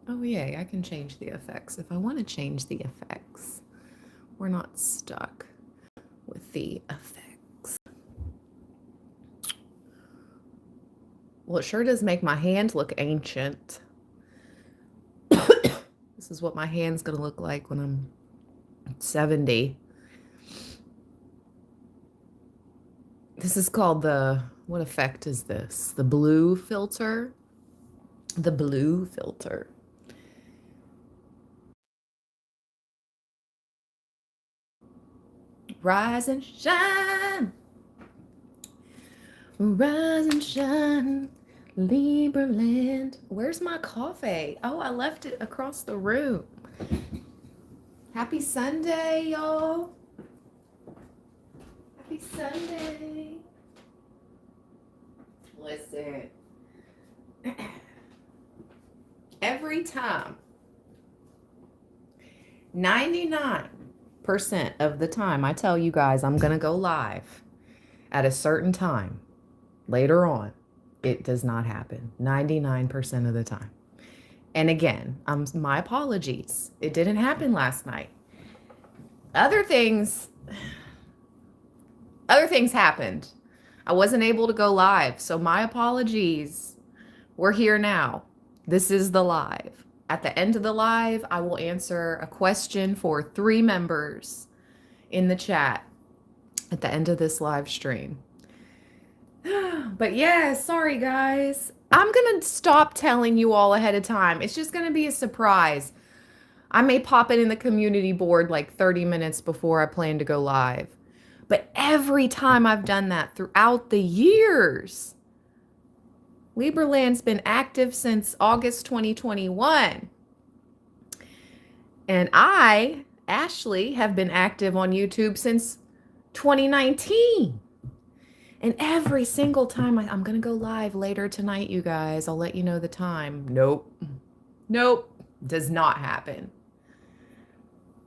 Oh, yay, I can change the effects. If I want to change the effects, we're not stuck with the effects. Well, it sure does make my hand look ancient. This is what my hand's going to look like when I'm 70. This is called what effect is this? The blue filter? The blue filter. Rise and shine. Rise and shine. Libra land. Where's my coffee? Oh, I left it across the room. Happy Sunday, y'all. Happy Sunday. Listen. Every time, 99% of the time, I tell you guys I'm going to go live at a certain time later on, it does not happen 99% of the time. And again, my apologies. It didn't happen last night. Other things happened. I wasn't able to go live, so my apologies. We're here now. This is the live. At the end of the live, I will answer a question for 3 members in the chat at the end of this live stream. But yeah, sorry guys. I'm going to stop telling you all ahead of time. It's just going to be a surprise. I may pop it in the community board like 30 minutes before I plan to go live. But every time I've done that throughout the years, Libraland's been active since August 2021. And I, Ashley, have been active on YouTube since 2019. And every single time I'm going to go live later tonight, you guys. I'll let you know the time. Nope. Does not happen.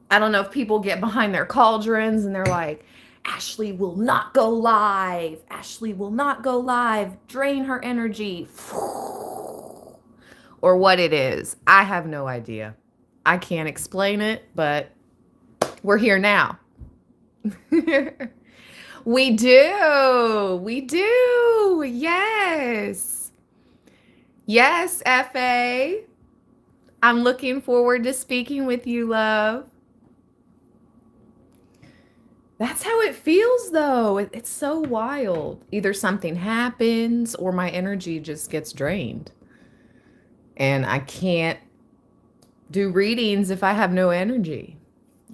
I don't know if people get behind their cauldrons and they're like, Ashley will not go live. Ashley will not go live. Drain her energy. Or what it is. I have no idea. I can't explain it, but we're here now. We do. Yes. Yes, FA. I'm looking forward to speaking with you, love. That's how it feels, though. It's so wild. Either something happens or my energy just gets drained. And I can't do readings if I have no energy,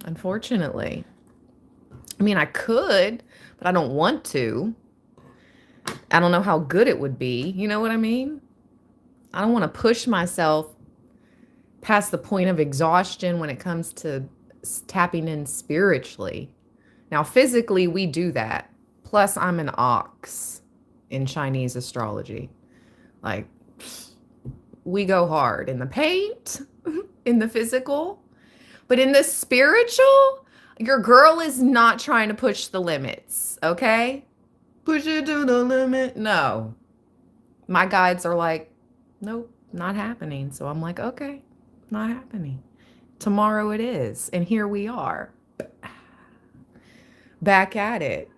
unfortunately. I mean, I could, but I don't want to. I don't know how good it would be. You know what I mean? I don't want to push myself past the point of exhaustion when it comes to tapping in spiritually. Now, physically, we do that. Plus, I'm an ox in Chinese astrology. Like, we go hard in the paint, in the physical, but in the spiritual, your girl is not trying to push the limits, okay? Push it to the limit. No. My guides are like, nope, not happening. So I'm like, okay, not happening. Tomorrow it is. And here we are. Back at it.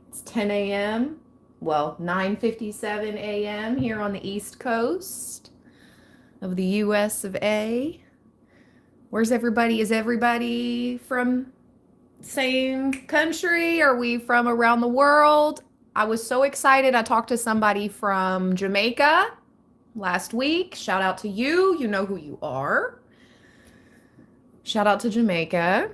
It's 10 a.m. Well, 9:57 a.m. here on the East Coast of the US of A. Where's everybody? Is everybody from same country? Are we from around the world? I was so excited. I talked to somebody from Jamaica last week. Shout out to you. You know who you are. Shout out to Jamaica.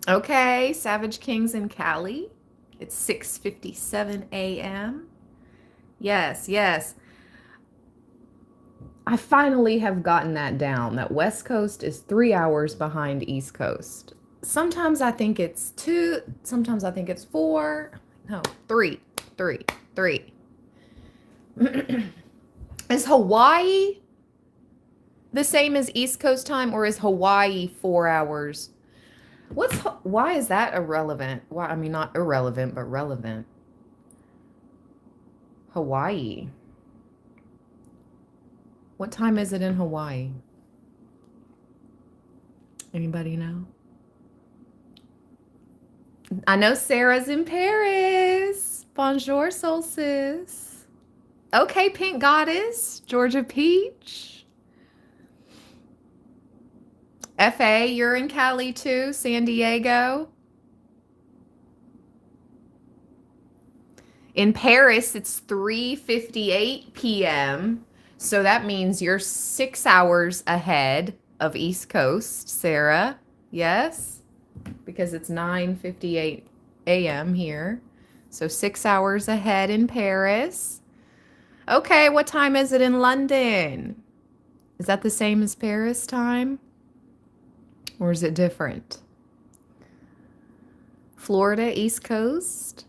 Okay, Savage Kings in Cali. It's 6:57 a.m. Yes. I finally have gotten that down, that West Coast is 3 hours behind East Coast. Sometimes I think it's 2, sometimes I think it's 4. No, 3. Is Hawaii the same as East Coast time, or is Hawaii 4 hours? Why is that irrelevant? Why, I mean, not irrelevant, but relevant. Hawaii. What time is it in Hawaii? Anybody know? I know Sarah's in Paris. Bonjour, Solstice. Okay, Pink Goddess. Georgia Peach. FA, you're in Cali too. San Diego. In Paris, it's 3:58 p.m. So that means you're 6 hours ahead of East Coast, Sarah. Yes? Because it's 9:58 a.m. here. So 6 hours ahead in Paris. Okay, what time is it in London? Is that the same as Paris time? Or is it different? Florida, East Coast?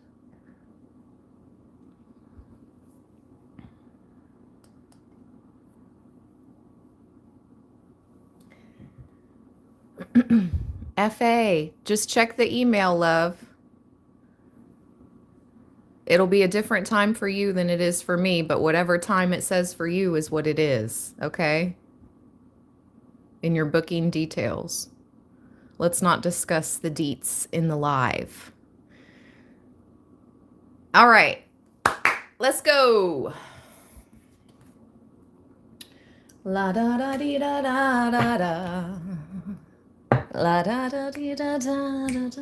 FA, just check the email, love. It'll be a different time for you than it is for me, but whatever time it says for you is what it is, okay? In your booking details. Let's not discuss the deets in the live. All right, let's go. La da da dee da da da da. La da da dee da da da da.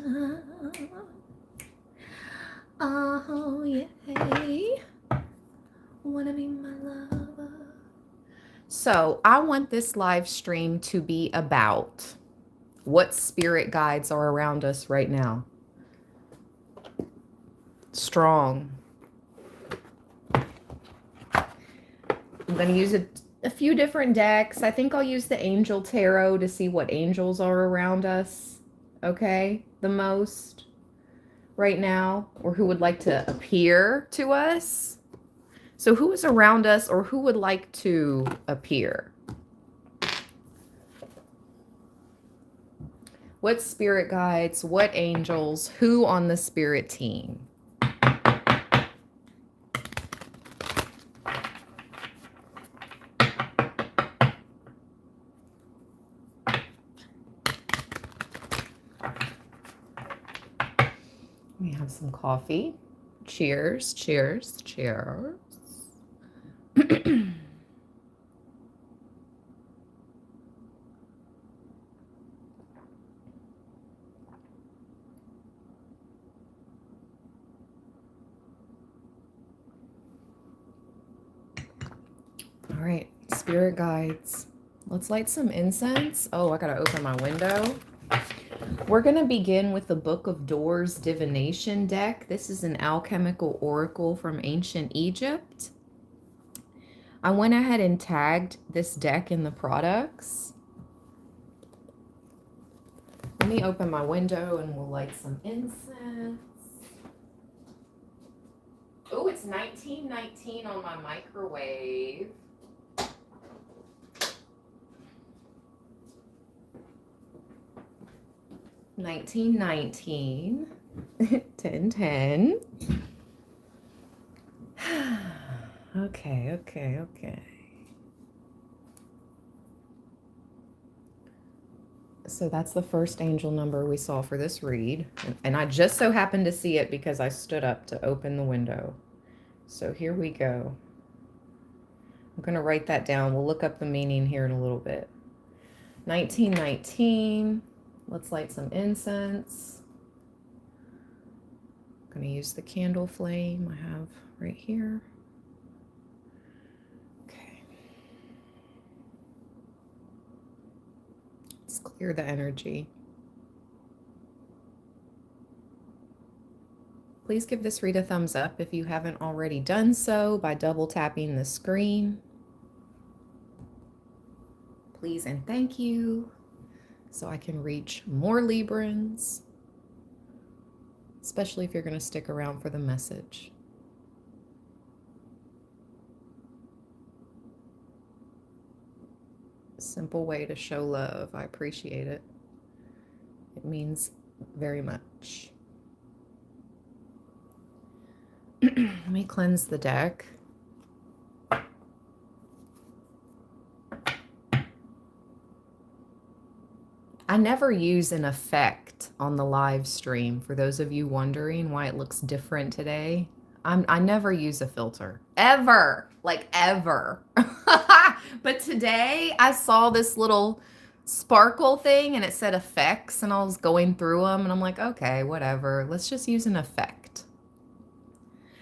Oh, yay. Wanna be my lover. So I want this live stream to be about what spirit guides are around us right now. Strong. I'm going to use a few different decks. I think I'll use the Angel Tarot to see what angels are around us, okay, the most right now, or who would like to appear to us. So who is around us or who would like to appear? What spirit guides, what angels, who on the spirit team? We have some coffee. Cheers, cheers, cheers. All right, spirit guides. Let's light some incense. Oh, I gotta open my window. We're gonna begin with the Book of Doors Divination deck. This is an alchemical oracle from ancient Egypt. I went ahead and tagged this deck in the products. Let me open my window and we'll light some incense. Oh, it's 1919 on my microwave. $19.19. 10.10. Okay. So that's the first angel number we saw for this read. And I just so happened to see it because I stood up to open the window. So here we go. I'm going to write that down. We'll look up the meaning here in a little bit. 1919. Let's light some incense. I'm going to use the candle flame I have right here. Okay. Let's clear the energy. Please give this read a thumbs up if you haven't already done so by double tapping the screen. Please and thank you, so I can reach more Librans, especially if you're going to stick around for the message. Simple way to show love. I appreciate it. It means very much. Let me cleanse the deck. I never use an effect on the live stream. For those of you wondering why it looks different today, I never use a filter. Ever. Like ever. But today I saw this little sparkle thing and it said effects and I was going through them and I'm like, okay, whatever. Let's just use an effect.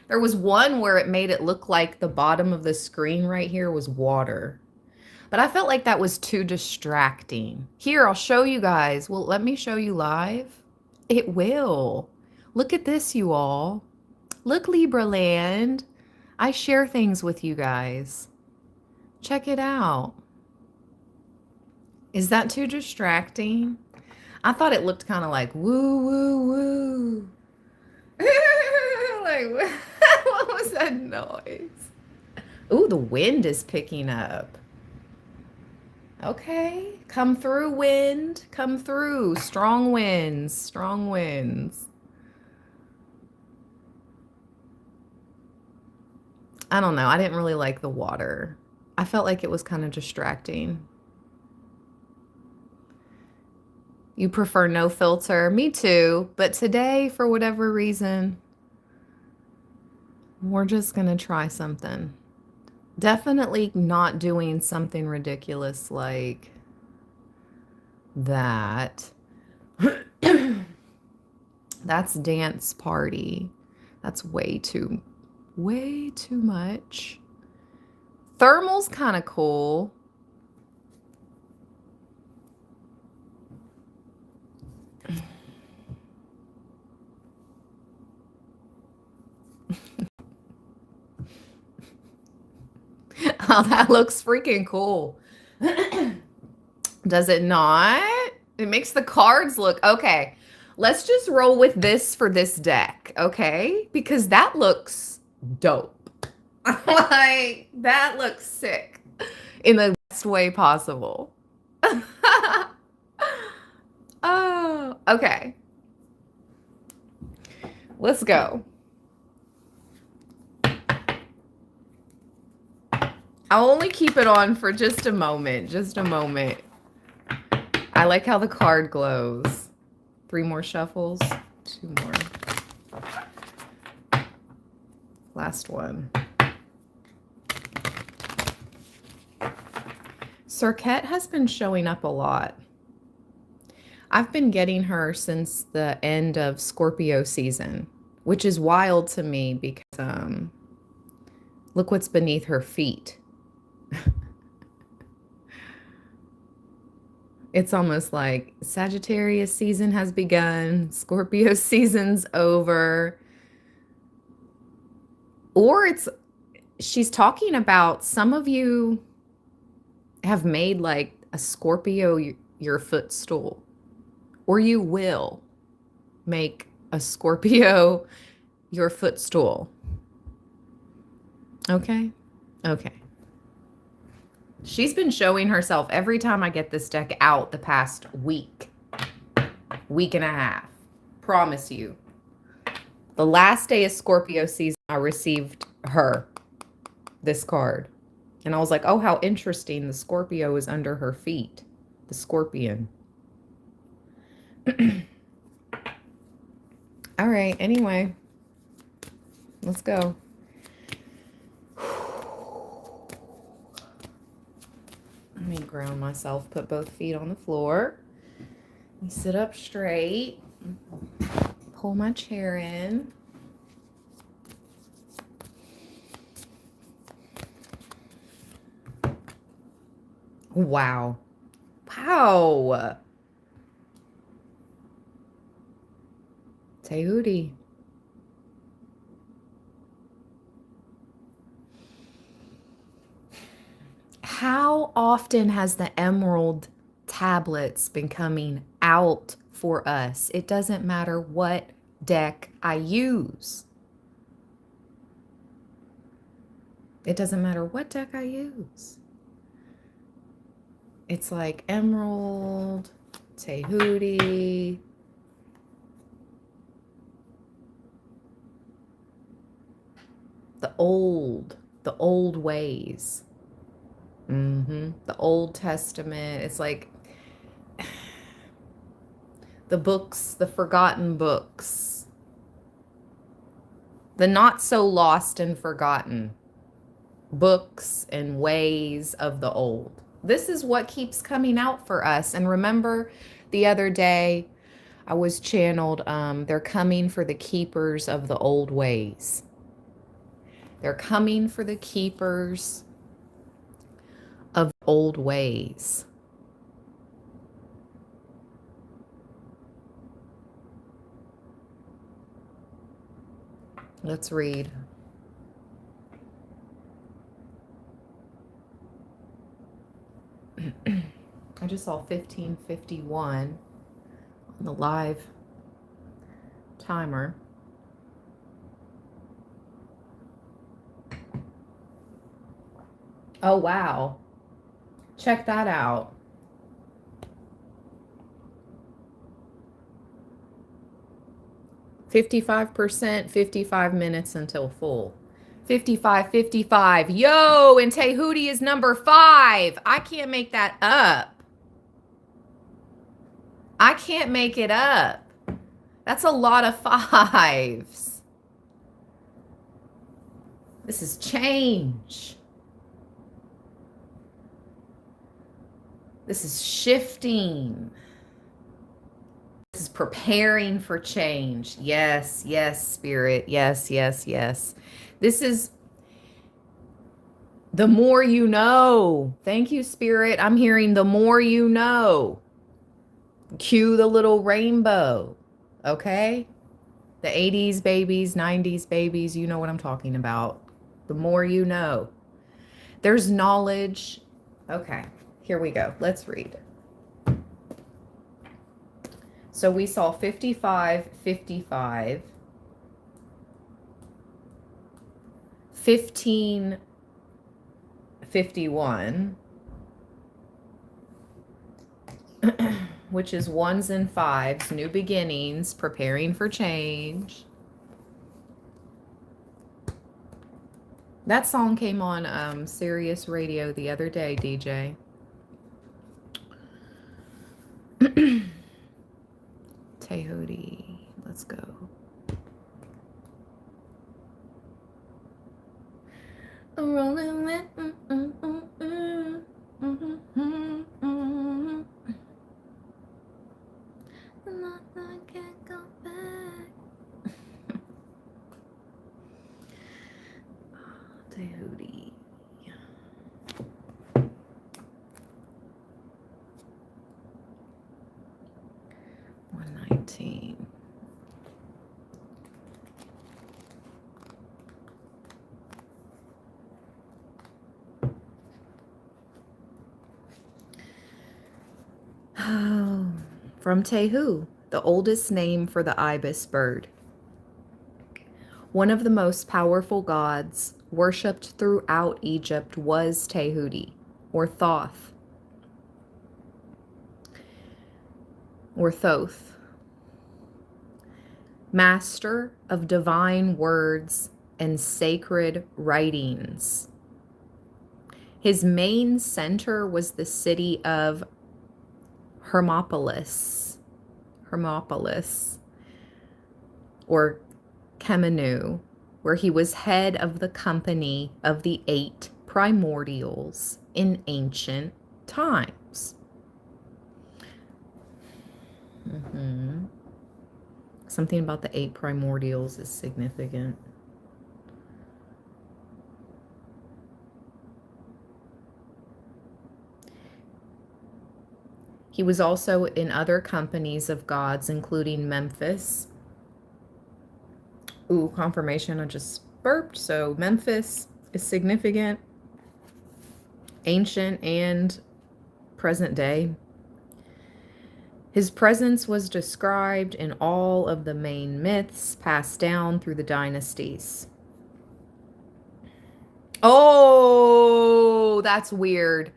There was one where it made it look like the bottom of the screen right here was water. But I felt like that was too distracting. Here, I'll show you guys. Well, let me show you live. It will. Look at this, you all. Look, Libra land. I share things with you guys. Check it out. Is that too distracting? I thought it looked kind of like woo, woo, woo. Like, what was that noise? Ooh, the wind is picking up. Okay, come through, wind. Come through. Strong winds. Strong winds. I don't know. I didn't really like the water. I felt like it was kind of distracting. You prefer no filter? Me too. But today, for whatever reason, we're just going to try something. Definitely not doing something ridiculous like that. That's dance party. That's way too much. Thermal's kind of cool. Oh, that looks freaking cool. Does it not? It makes the cards look okay. Let's just roll with this for this deck, okay? Because that looks dope. Like, that looks sick in the best way possible. Oh, okay. Let's go. I'll only keep it on for just a moment. Just a moment. I like how the card glows. 3 more shuffles. 2 more. Last one. Cirquette has been showing up a lot. I've been getting her since the end of Scorpio season, which is wild to me because look what's beneath her feet. It's almost like Sagittarius season has begun, Scorpio season's over. Or she's talking about some of you have made like a Scorpio your footstool, or you will make a Scorpio your footstool. Okay? Okay. She's been showing herself every time I get this deck out the past week and a half. Promise you. The last day of Scorpio season, I received this card. And I was like, oh, how interesting. The Scorpio is under her feet. The scorpion. All right. Anyway, let's go. Let me ground myself, put both feet on the floor. Let me sit up straight. Pull my chair in. Wow. Wow. Tehuti. How often has the emerald tablets been coming out for us? It doesn't matter what deck I use. It doesn't matter what deck I use. It's like emerald, Tehuti. The old ways. The Old Testament. It's like The books, the forgotten books, the not so lost and forgotten books and ways of the old. This is what keeps coming out for us. And remember the other day I was channeled, they're coming for the keepers of the old ways. They're coming for the keepers of old ways. Let's read. I just saw 1551 on the live timer. Oh, wow. Check that out. %, 55 minutes until full. 55. Yo, and Tehuti is number 5. I can't make that up. I can't make it up. That's a lot of 5s. This is change. This is shifting. This is preparing for change. Yes, Spirit. Yes. This is the more you know. Thank you, Spirit. I'm hearing the more you know. Cue the little rainbow. Okay? The 80s babies, 90s babies, you know what I'm talking about. The more you know. There's knowledge. Okay, here we go. Let's read. So we saw 55, 1551, which is 1s and 5s, new beginnings, preparing for change. That song came on Sirius Radio the other day, DJ. Tehuti, let's go. Rolling with I can't go back. Tehuti. 119. From Tehu, the oldest name for the ibis bird. One of the most powerful gods worshipped throughout Egypt was Tehuti, or Thoth, or Thoth, master of divine words and sacred writings. His main center was the city of Hermopolis, or Kemenu, where he was head of the company of the 8 primordials in ancient times. Something about the 8 primordials is significant. He was also in other companies of gods, including Memphis. Ooh, confirmation, I just burped. So Memphis is significant, ancient and present day. His presence was described in all of the main myths passed down through the dynasties. Oh, that's weird.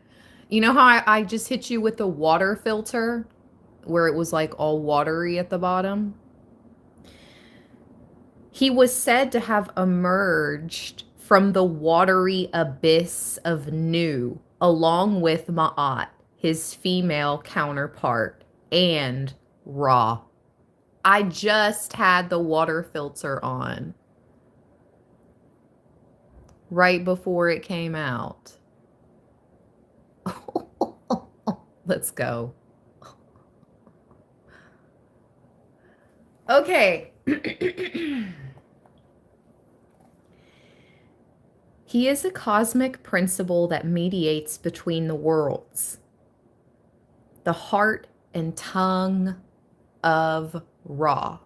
You know how I just hit you with the water filter where it was like all watery at the bottom? He was said to have emerged from the watery abyss of Nu, along with Ma'at, his female counterpart, and Ra. I just had the water filter on right before it came out. Let's go. Okay. He is a cosmic principle that mediates between the worlds, the heart and tongue of Ra.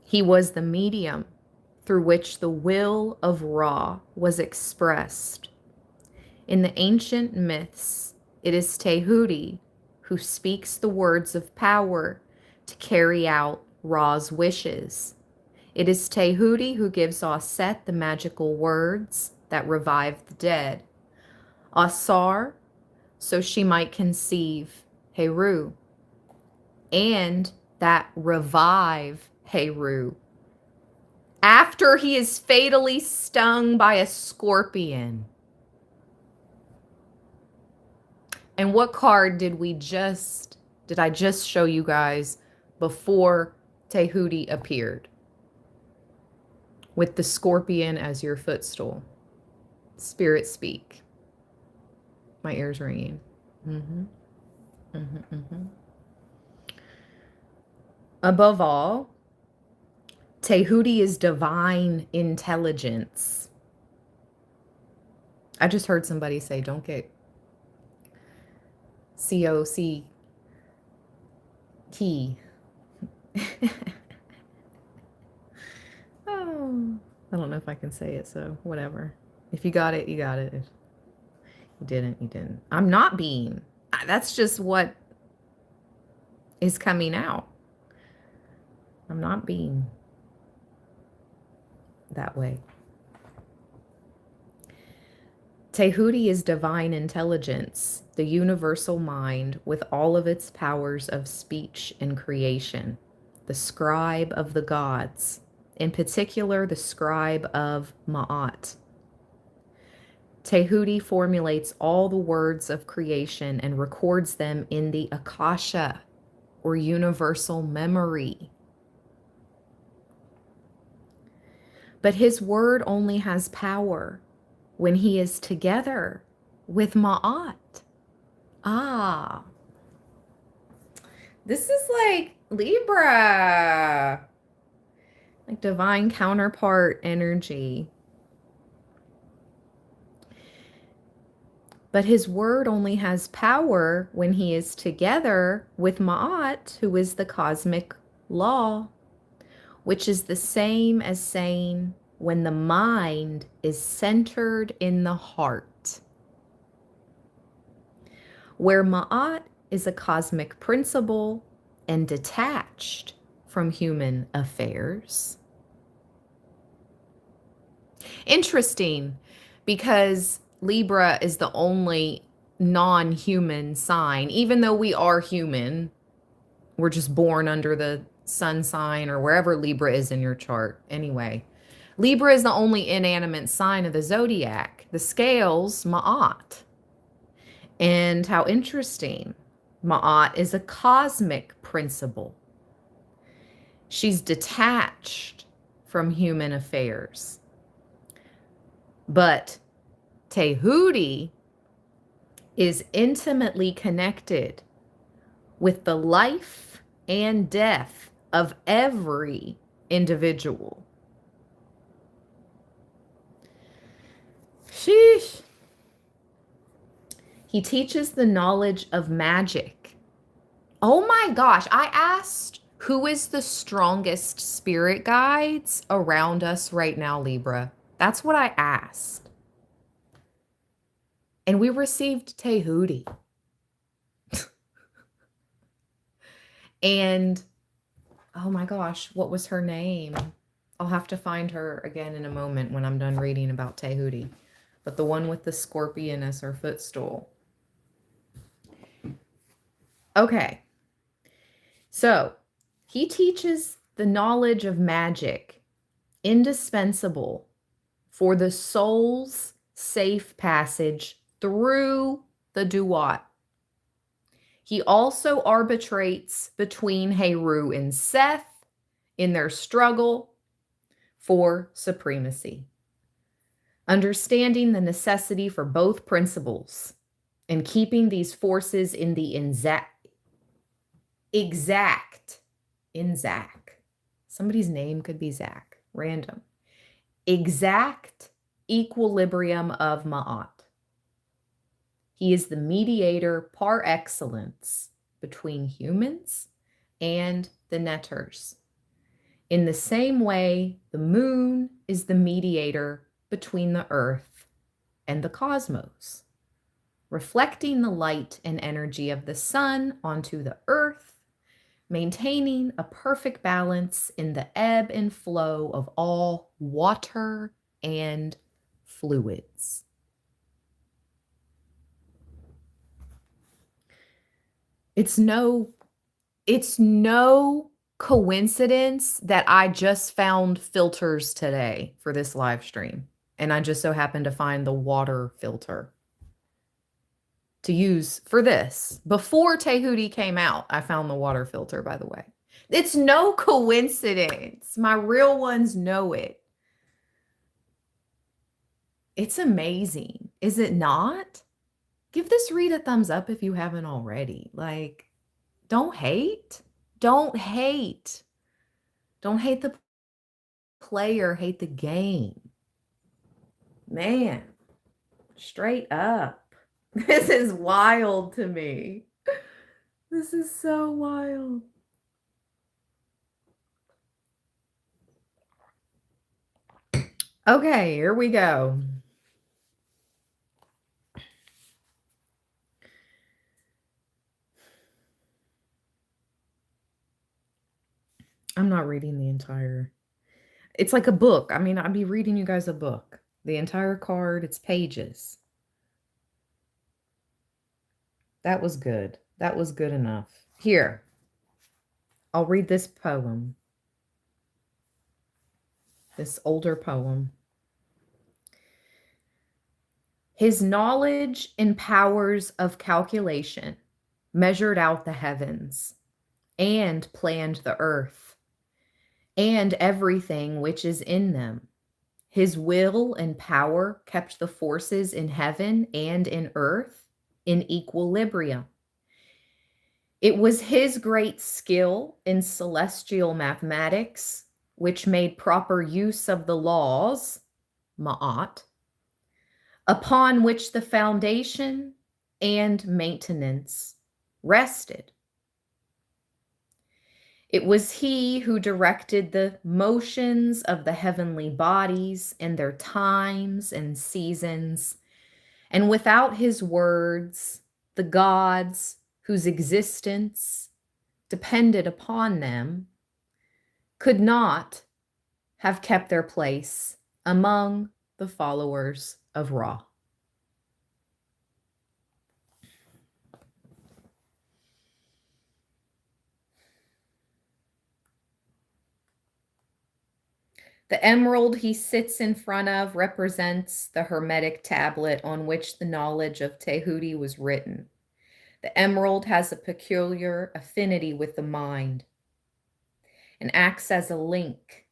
He was the medium through which the will of Ra was expressed. In the ancient myths, it is Tehuti who speaks the words of power to carry out Ra's wishes. It is Tehuti who gives Aset the magical words that revive the dead. Asar, so she might conceive Heru, and that revive Heru after he is fatally stung by a scorpion. And what card did I just show you guys before Tehuti appeared? With the scorpion as your footstool. Spirit speak. My ears ringing. Above all, Tehuti is divine intelligence. I just heard somebody say, don't get COC key. Oh, I don't know if I can say it, so whatever. If you got it, you got it. If you didn't, you didn't. I'm not being. That's just what is coming out. I'm not being that way. Tehuti is divine intelligence, the universal mind with all of its powers of speech and creation, the scribe of the gods, in particular the scribe of Ma'at. Tehuti formulates all the words of creation and records them in the Akasha, or universal memory. But his word only has power when he is together with Ma'at. Ah. This is like Libra. Like divine counterpart energy. But his word only has power when he is together with Ma'at, who is the cosmic law, which is the same as saying when the mind is centered in the heart. Where Ma'at is a cosmic principle and detached from human affairs. Interesting, because Libra is the only non-human sign, even though we are human. We're just born under the sun sign or wherever Libra is in your chart. Anyway, Libra is the only inanimate sign of the zodiac. The scales, Ma'at. And how interesting. Ma'at is a cosmic principle. She's detached from human affairs. But Tehuti is intimately connected with the life and death of every individual. Sheesh. He teaches the knowledge of magic. Oh my gosh, I asked who is the strongest spirit guides around us right now, Libra. That's what I asked. And we received Tehuti. And, oh my gosh, what was her name? I'll have to find her again in a moment when I'm done reading about Tehuti. But the one with the scorpion as her footstool. Okay. So, he teaches the knowledge of magic, indispensable for the soul's safe passage through the duat. He also arbitrates between Heru and Seth in their struggle for supremacy. Understanding the necessity for both principles and keeping these forces in the somebody's name could be Zach, random, exact equilibrium of Ma'at. He is the mediator par excellence between humans and the netters. In the same way, the moon is the mediator between the earth and the cosmos, reflecting the light and energy of the sun onto the earth, maintaining a perfect balance in the ebb and flow of all water and fluids. It's no coincidence that I just found filters today for this live stream. And I just so happened to find the water filter to use for this. Before Tehuti came out, I found the water filter, by the way. It's no coincidence. My real ones know it. It's amazing. Is it not? Give this read a thumbs up if you haven't already. Like, don't hate. Don't hate. Don't hate the player, hate the game. Man, straight up. This is wild to me. This is so wild. Okay, here we go. I'm not reading the entire. It's like a book. I mean, I'd be reading you guys a book. The entire card, it's pages. That was good. That was good enough. Here, I'll read this poem. This older poem. His knowledge and powers of calculation measured out the heavens and planned the earth and everything which is in them. His will and power kept the forces in heaven and in earth in equilibrium. It was his great skill in celestial mathematics which made proper use of the laws, ma'at, upon which the foundation and maintenance rested. It was he who directed the motions of the heavenly bodies and their times and seasons, and without his words, the gods whose existence depended upon them could not have kept their place among the followers of Ra. The emerald he sits in front of represents the Hermetic tablet on which the knowledge of Tehuti was written. The emerald has a peculiar affinity with the mind and acts as a link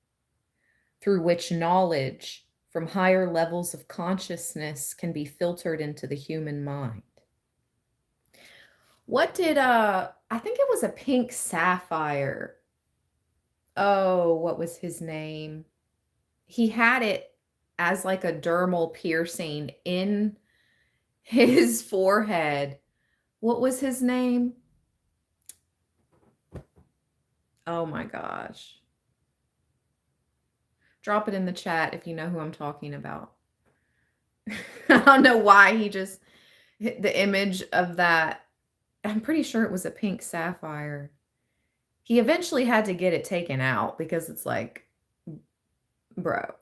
through which knowledge from higher levels of consciousness can be filtered into the human mind. What did, I think it was a pink sapphire. Oh, what was his name? He had it as like a dermal piercing in his forehead. What was his name? Oh my gosh. Drop it in the chat if you know who I'm talking about. I don't know why he just hit the image of that. I'm pretty sure it was a pink sapphire. He eventually had to get it taken out because it's like, bro.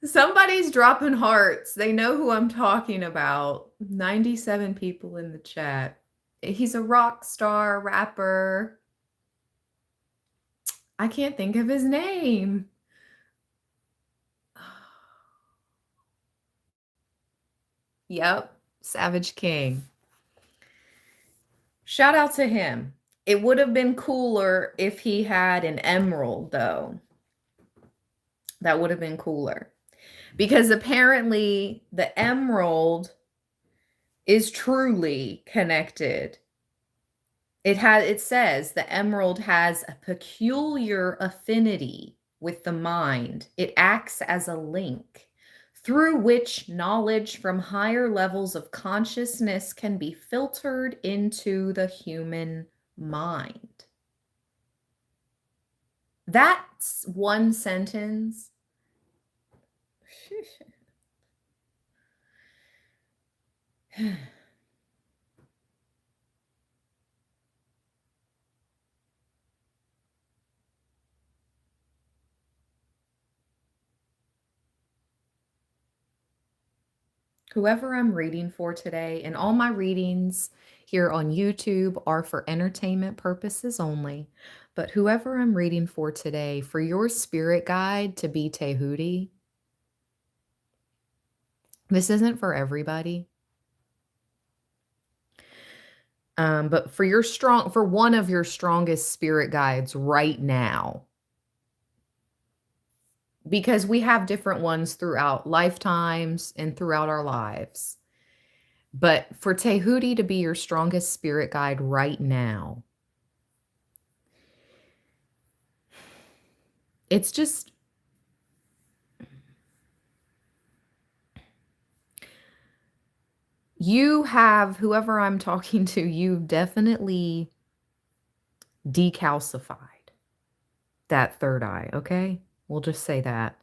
Somebody's dropping hearts. They know who I'm talking about. 97 people in the chat. He's a rock star rapper. I can't think of his name. Yep. Savage King. Shout out to him. It would have been cooler if he had an emerald, though. That would have been cooler. Because apparently the emerald is truly connected. It says the emerald has a peculiar affinity with the mind. It acts as a link through which knowledge from higher levels of consciousness can be filtered into the human mind. That's one sentence. Whoever I'm reading for today, and all my readings here on YouTube are for entertainment purposes only. But whoever I'm reading for today, for your spirit guide to be Tehuti, this isn't for everybody. But for one of your strongest spirit guides right now, because we have different ones throughout lifetimes and throughout our lives. But for Tehuti to be your strongest spirit guide right now, it's just whoever I'm talking to, you've definitely decalcified that third eye, okay? We'll just say that.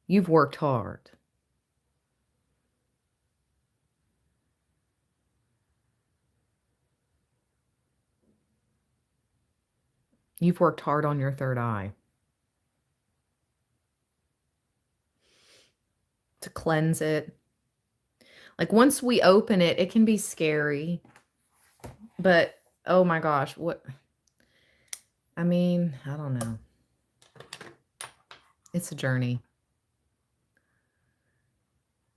You've worked hard. You've worked hard on your third eye to cleanse it. Like once we open it, it can be scary. But oh my gosh, I don't know. It's a journey.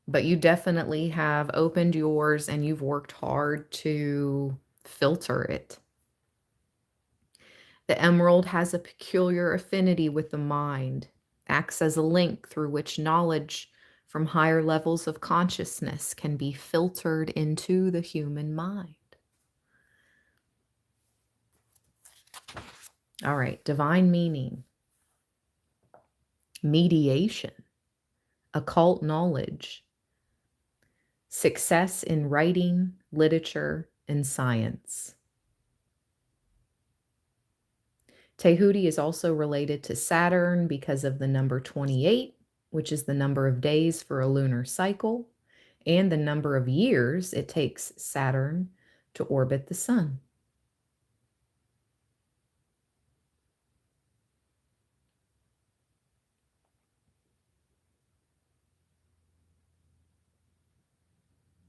But you definitely have opened yours and you've worked hard to filter it. The emerald has a peculiar affinity with the mind, acts as a link through which knowledge from higher levels of consciousness can be filtered into the human mind. All right, divine meaning, mediation, occult knowledge, success in writing, literature, and science. Tehuti is also related to Saturn because of the number 28, which is the number of days for a lunar cycle, and the number of years it takes Saturn to orbit the sun.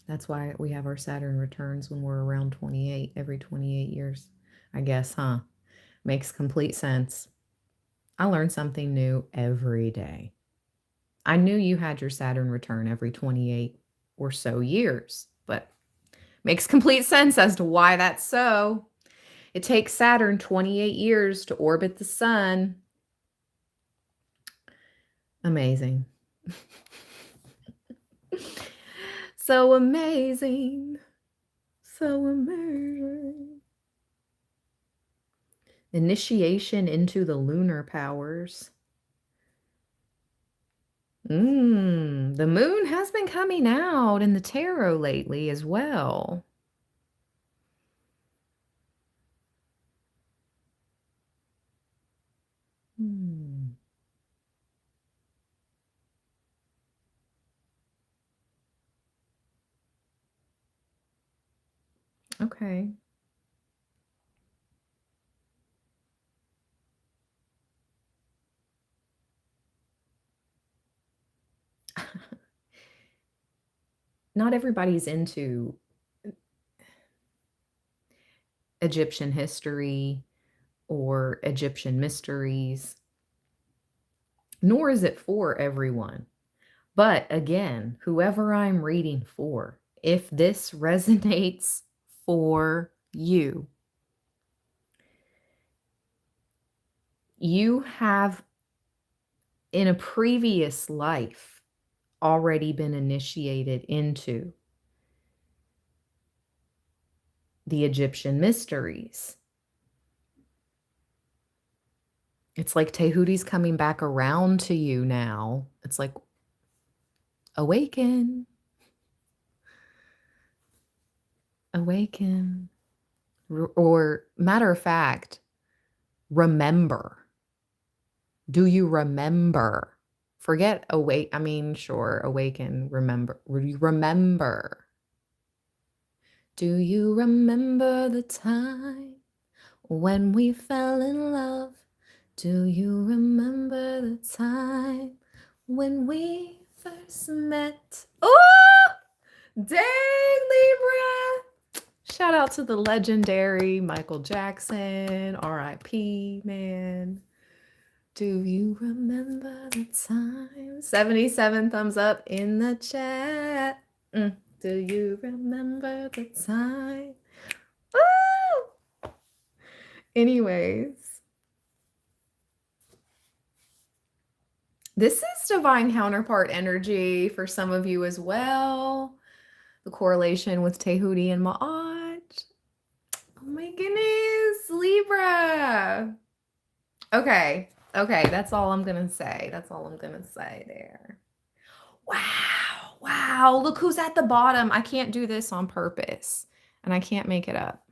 That's why we have our Saturn returns when we're around 28, every 28 years, I guess, huh? Makes complete sense. I learn something new every day. I knew you had your Saturn return every 28 or so years, but makes complete sense as to why that's so. It takes Saturn 28 years to orbit the sun. Amazing. So amazing. So amazing. Initiation into the lunar powers. The moon has been coming out in the tarot lately as well. Okay. Not everybody's into Egyptian history or Egyptian mysteries, nor is it for everyone. But again, whoever I'm reading for, if this resonates for you, you have in a previous life already been initiated into the Egyptian mysteries. It's like Tehuti's coming back around to you now. It's like, awaken, awaken. Or matter of fact, remember. Do you remember? Forget awake. I mean, sure, awaken, remember. Remember. Do you remember the time when we fell in love? Do you remember the time when we first met? Oh, dang, Libra. Shout out to the legendary Michael Jackson, RIP, man. Do you remember the time? 77 thumbs up in the chat. Do you remember the time? Woo! Anyways, this is divine counterpart energy for some of you as well. The correlation with Tehuti and Ma'at. Oh my goodness, Libra. Okay, that's all I'm gonna say. That's all I'm gonna say there. Wow, look who's at the bottom. I can't do this on purpose, and I can't make it up.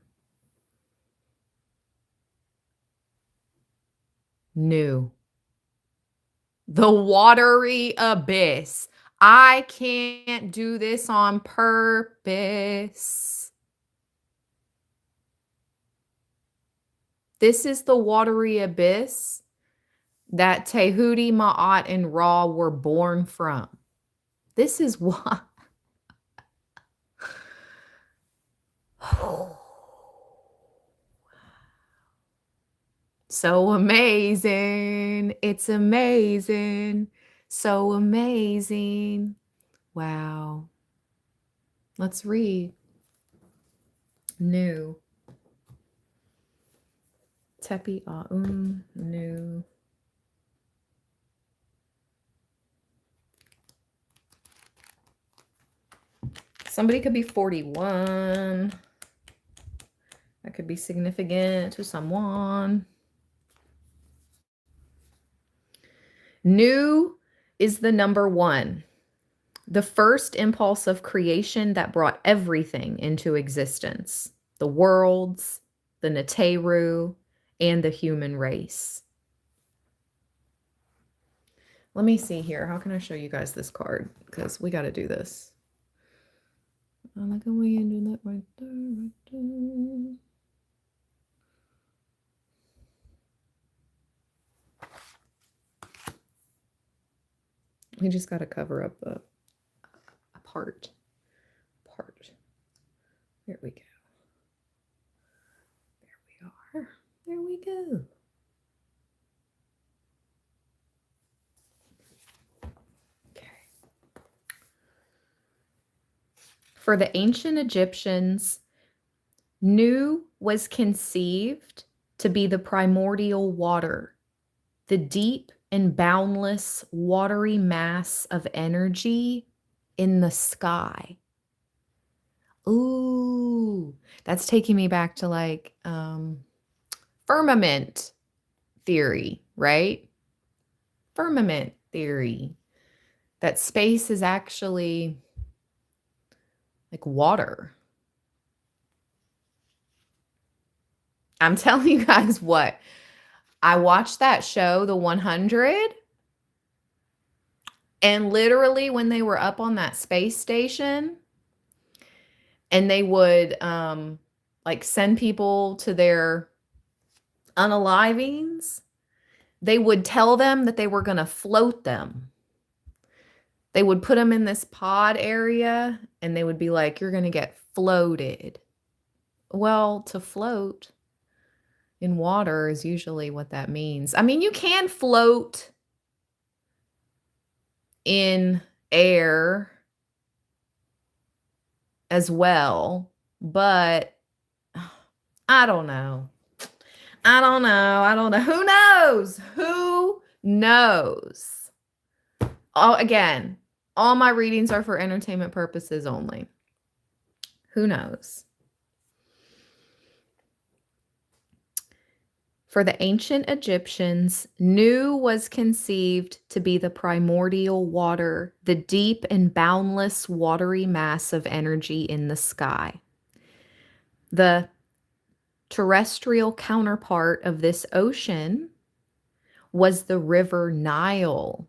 New. The watery abyss. I can't do this on purpose. This is the watery abyss that Tehuti, Ma'at, and Ra were born from. This is why. So amazing. It's amazing. So amazing. Wow. Let's read. New. Tepi Aum. New. Somebody could be 41. That could be significant to someone. New is the number 1. The first impulse of creation that brought everything into existence. The worlds, the Neteru, and the human race. Let me see here. How can I show you guys this card? Because we got to do this. I like the way you do that right there, right there. We just got to cover up a part. There we go. There we are. There we go. Okay. For the ancient Egyptians, Nu was conceived to be the primordial water, the deep and boundless watery mass of energy in the sky. Ooh, that's taking me back to like firmament theory, right? Firmament theory. That space is actually like water. I'm telling you guys what, I watched that show, The 100, and literally when they were up on that space station and they would like send people to their unalivings, they would tell them that they were going to float them. They would put them in this pod area and they would be like, you're going to get floated. Well, to float in water is usually what that means. I mean, you can float in air as well, but I don't know. I don't know. I don't know. Who knows? Who knows? Oh, again, all my readings are for entertainment purposes only. Who knows? For the ancient Egyptians, Nu was conceived to be the primordial water, the deep and boundless watery mass of energy in the sky. The terrestrial counterpart of this ocean was the river Nile,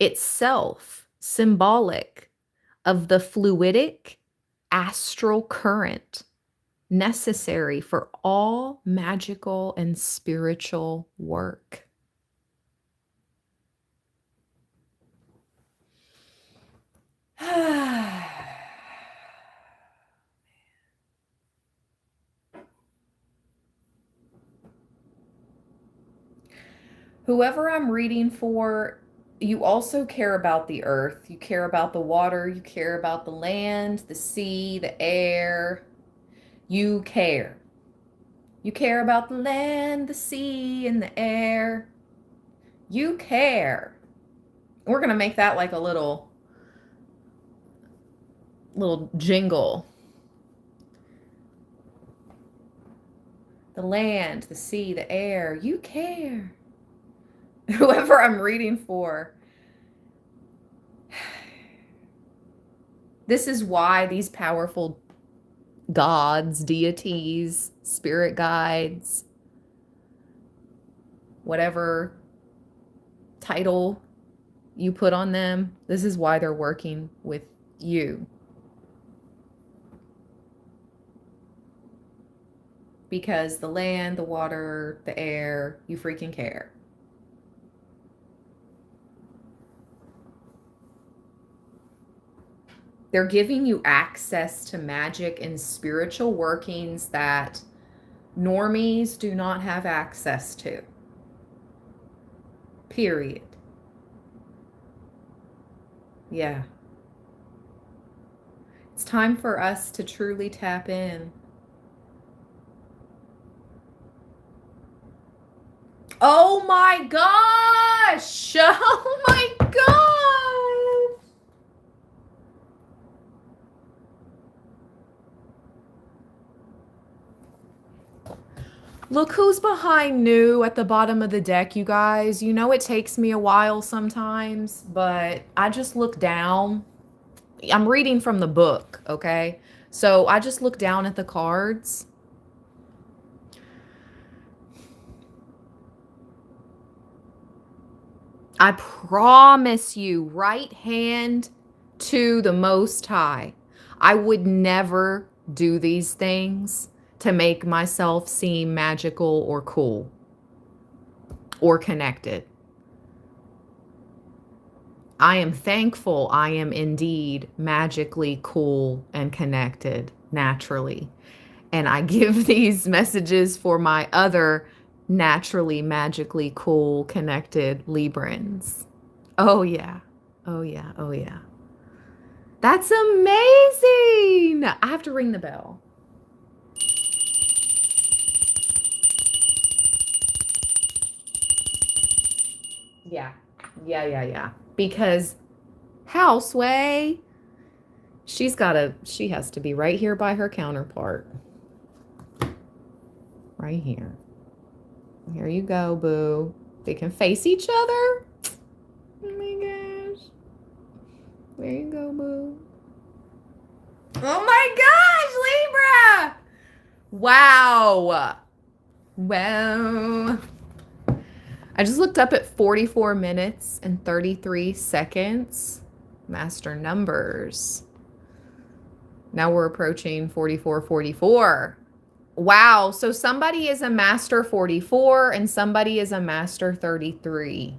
itself symbolic of the fluidic astral current necessary for all magical and spiritual work. Whoever I'm reading for, you also care about the earth. You care about the water. You care about the land, the sea, the air. You care. You care about the land, the sea, and the air. You care. We're going to make that like a little jingle. The land, the sea, the air. You care. Whoever I'm reading for. This is why these powerful gods, deities, spirit guides, whatever title you put on them, this is why they're working with you. Because the land, the water, the air, you freaking care. They're giving you access to magic and spiritual workings that normies do not have access to. Period. Yeah. It's time for us to truly tap in. Oh my gosh! Oh my god! Look who's behind Nu at the bottom of the deck, you guys. You know it takes me a while sometimes, but I just look down. I'm reading from the book, okay? So I just look down at the cards. I promise you, right hand to the Most High. I would never do these things to make myself seem magical or cool or connected. I am thankful I am indeed magically cool and connected naturally. And I give these messages for my other naturally, magically cool, connected Librans. Oh, yeah. Oh, yeah. Oh, yeah. That's amazing. I have to ring the bell. Yeah. Yeah. Because Houseway, she has to be right here by her counterpart. Right here. Here you go, boo. They can face each other. Oh my gosh. There you go, boo. Oh my gosh, Libra! Wow. Well, I just looked up at 44 minutes and 33 seconds. Master numbers. Now we're approaching 44:44. Wow, so somebody is a master 44 and somebody is a master 33.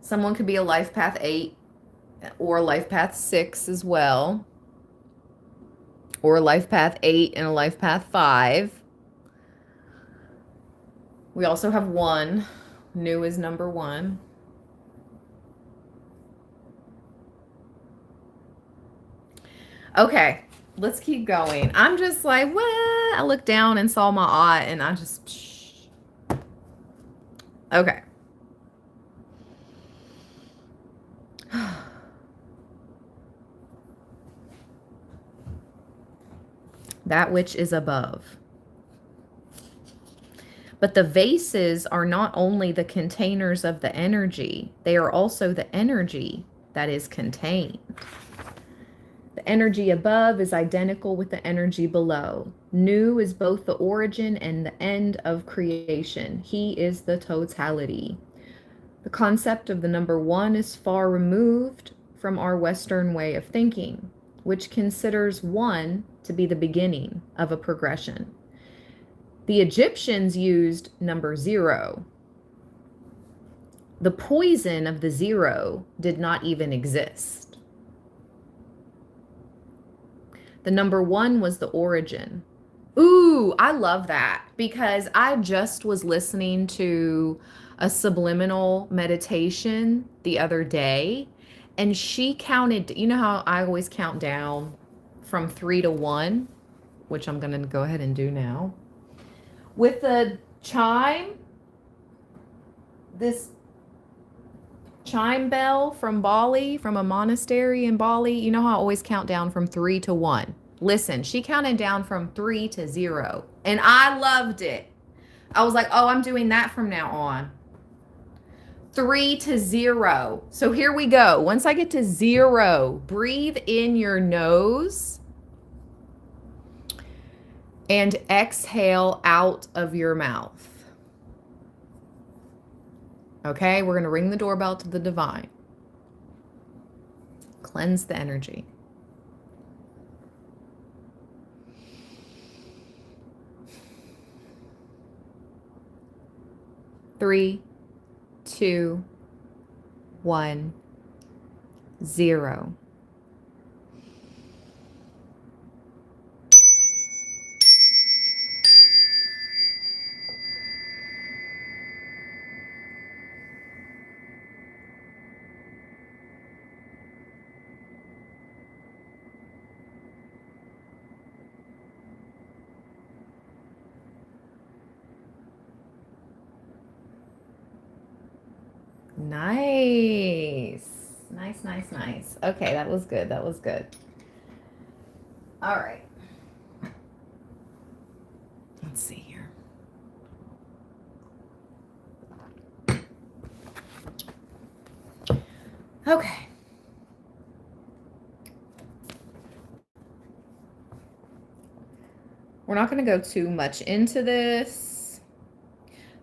Someone could be a life path 8 or a life path 6 as well. Or a life path 8 and a life path 5. We also have 1. New is number 1. Okay, let's keep going. I'm just like, what? I looked down and saw my aunt, and I just, psh. Okay. That which is above. But the vases are not only the containers of the energy, they are also the energy that is contained. The energy above is identical with the energy below. Nu is both the origin and the end of creation. He is the totality. The concept of the number 1 is far removed from our Western way of thinking, which considers 1 to be the beginning of a progression. The Egyptians used number 0. The poison of the 0 did not even exist. The number 1 was the origin. Ooh, I love that, because I just was listening to a subliminal meditation the other day, and she counted, you know how I always count down from 3 to 1, which I'm going to go ahead and do now. With the chime, this chime bell from Bali, from a monastery in Bali, you know how I always count down from 3 to 1. Listen, she counted down from 3 to 0, and I loved it. I was like, oh, I'm doing that from now on. 3 to 0. So here we go. Once I get to 0, breathe in your nose and exhale out of your mouth. Okay, we're going to ring the doorbell to the divine. Cleanse the energy. Three, 2, 1, 0. Nice. Nice, nice, nice. Okay, that was good. That was good. All right. Let's see here. Okay. We're not going to go too much into this.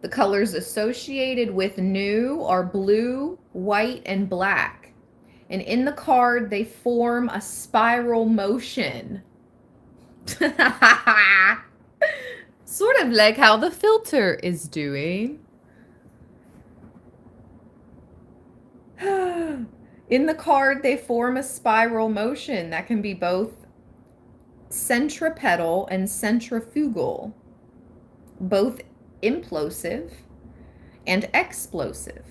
The colors associated with Nu are blue, white, and black. And in the card, they form a spiral motion. Sort of like how the filter is doing. In the card, they form a spiral motion that can be both centripetal and centrifugal, both implosive and explosive.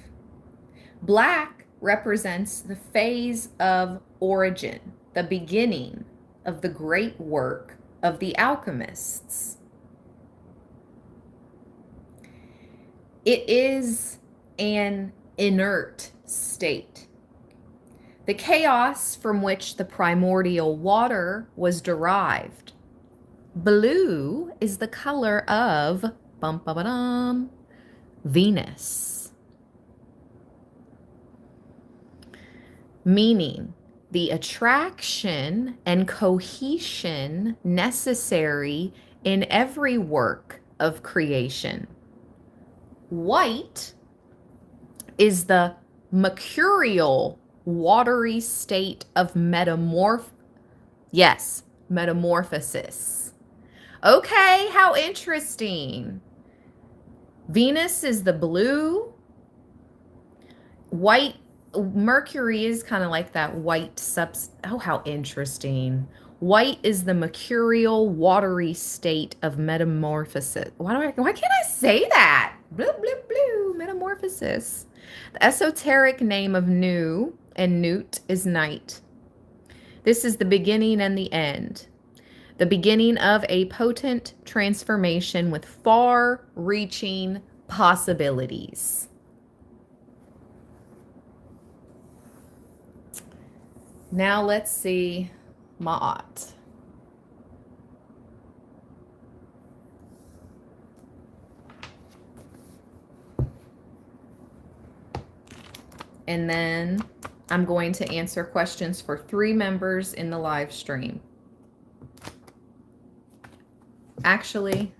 Black represents the phase of origin, the beginning of the great work of the alchemists. It is an inert state. The chaos from which the primordial water was derived. Blue is the color of Venus. Meaning the attraction and cohesion necessary in every work of creation. White is the mercurial watery state of metamorphosis. Okay, how interesting. Venus is the blue. White, Mercury is kind of like that white oh, how interesting. White is the mercurial watery state of metamorphosis. Why can't I say that? Blue, blue, blue, metamorphosis. The esoteric name of Nu and Newt is night. This is the beginning and the end. The beginning of a potent transformation with far-reaching possibilities. Now let's see Ma'at. And then I'm going to answer questions for 3 members in the live stream. Actually,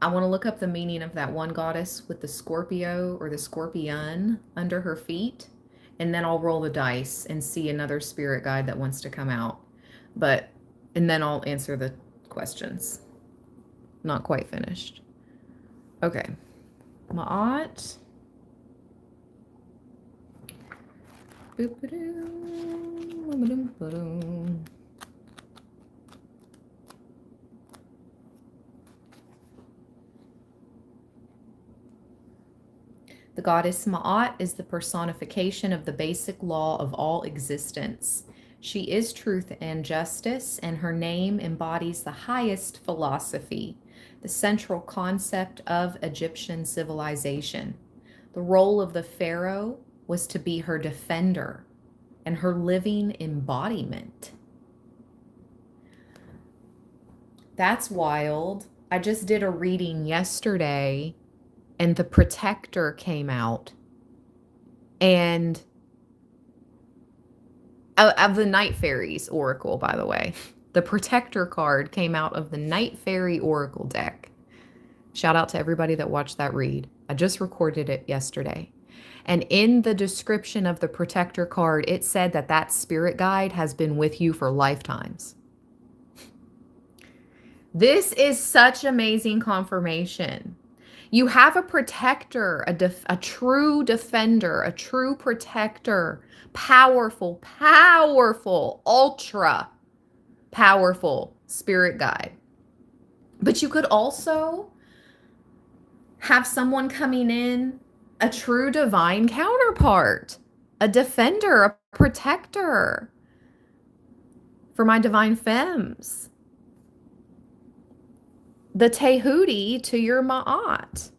I want to look up the meaning of that one goddess with the Scorpio or the scorpion under her feet, and then I'll roll the dice and see another spirit guide that wants to come out. And then I'll answer the questions. Not quite finished. Okay. Ma'at. The goddess Ma'at is the personification of the basic law of all existence. She is truth and justice, and her name embodies the highest philosophy, the central concept of Egyptian civilization. The role of the pharaoh was to be her defender and her living embodiment. That's wild. I just did a reading yesterday and the protector came out, and of the Night Fairies Oracle, by the way. The protector card came out of the Night Fairy Oracle deck. Shout out to everybody that watched that read. I just recorded it yesterday. And in the description of the protector card, it said that that spirit guide has been with you for lifetimes. This is such amazing confirmation. You have a protector, a true defender, a true protector, powerful, powerful, ultra powerful spirit guide. But you could also have someone coming in, a true divine counterpart, a defender, a protector for my divine femmes. The Tehuti to your Ma'at.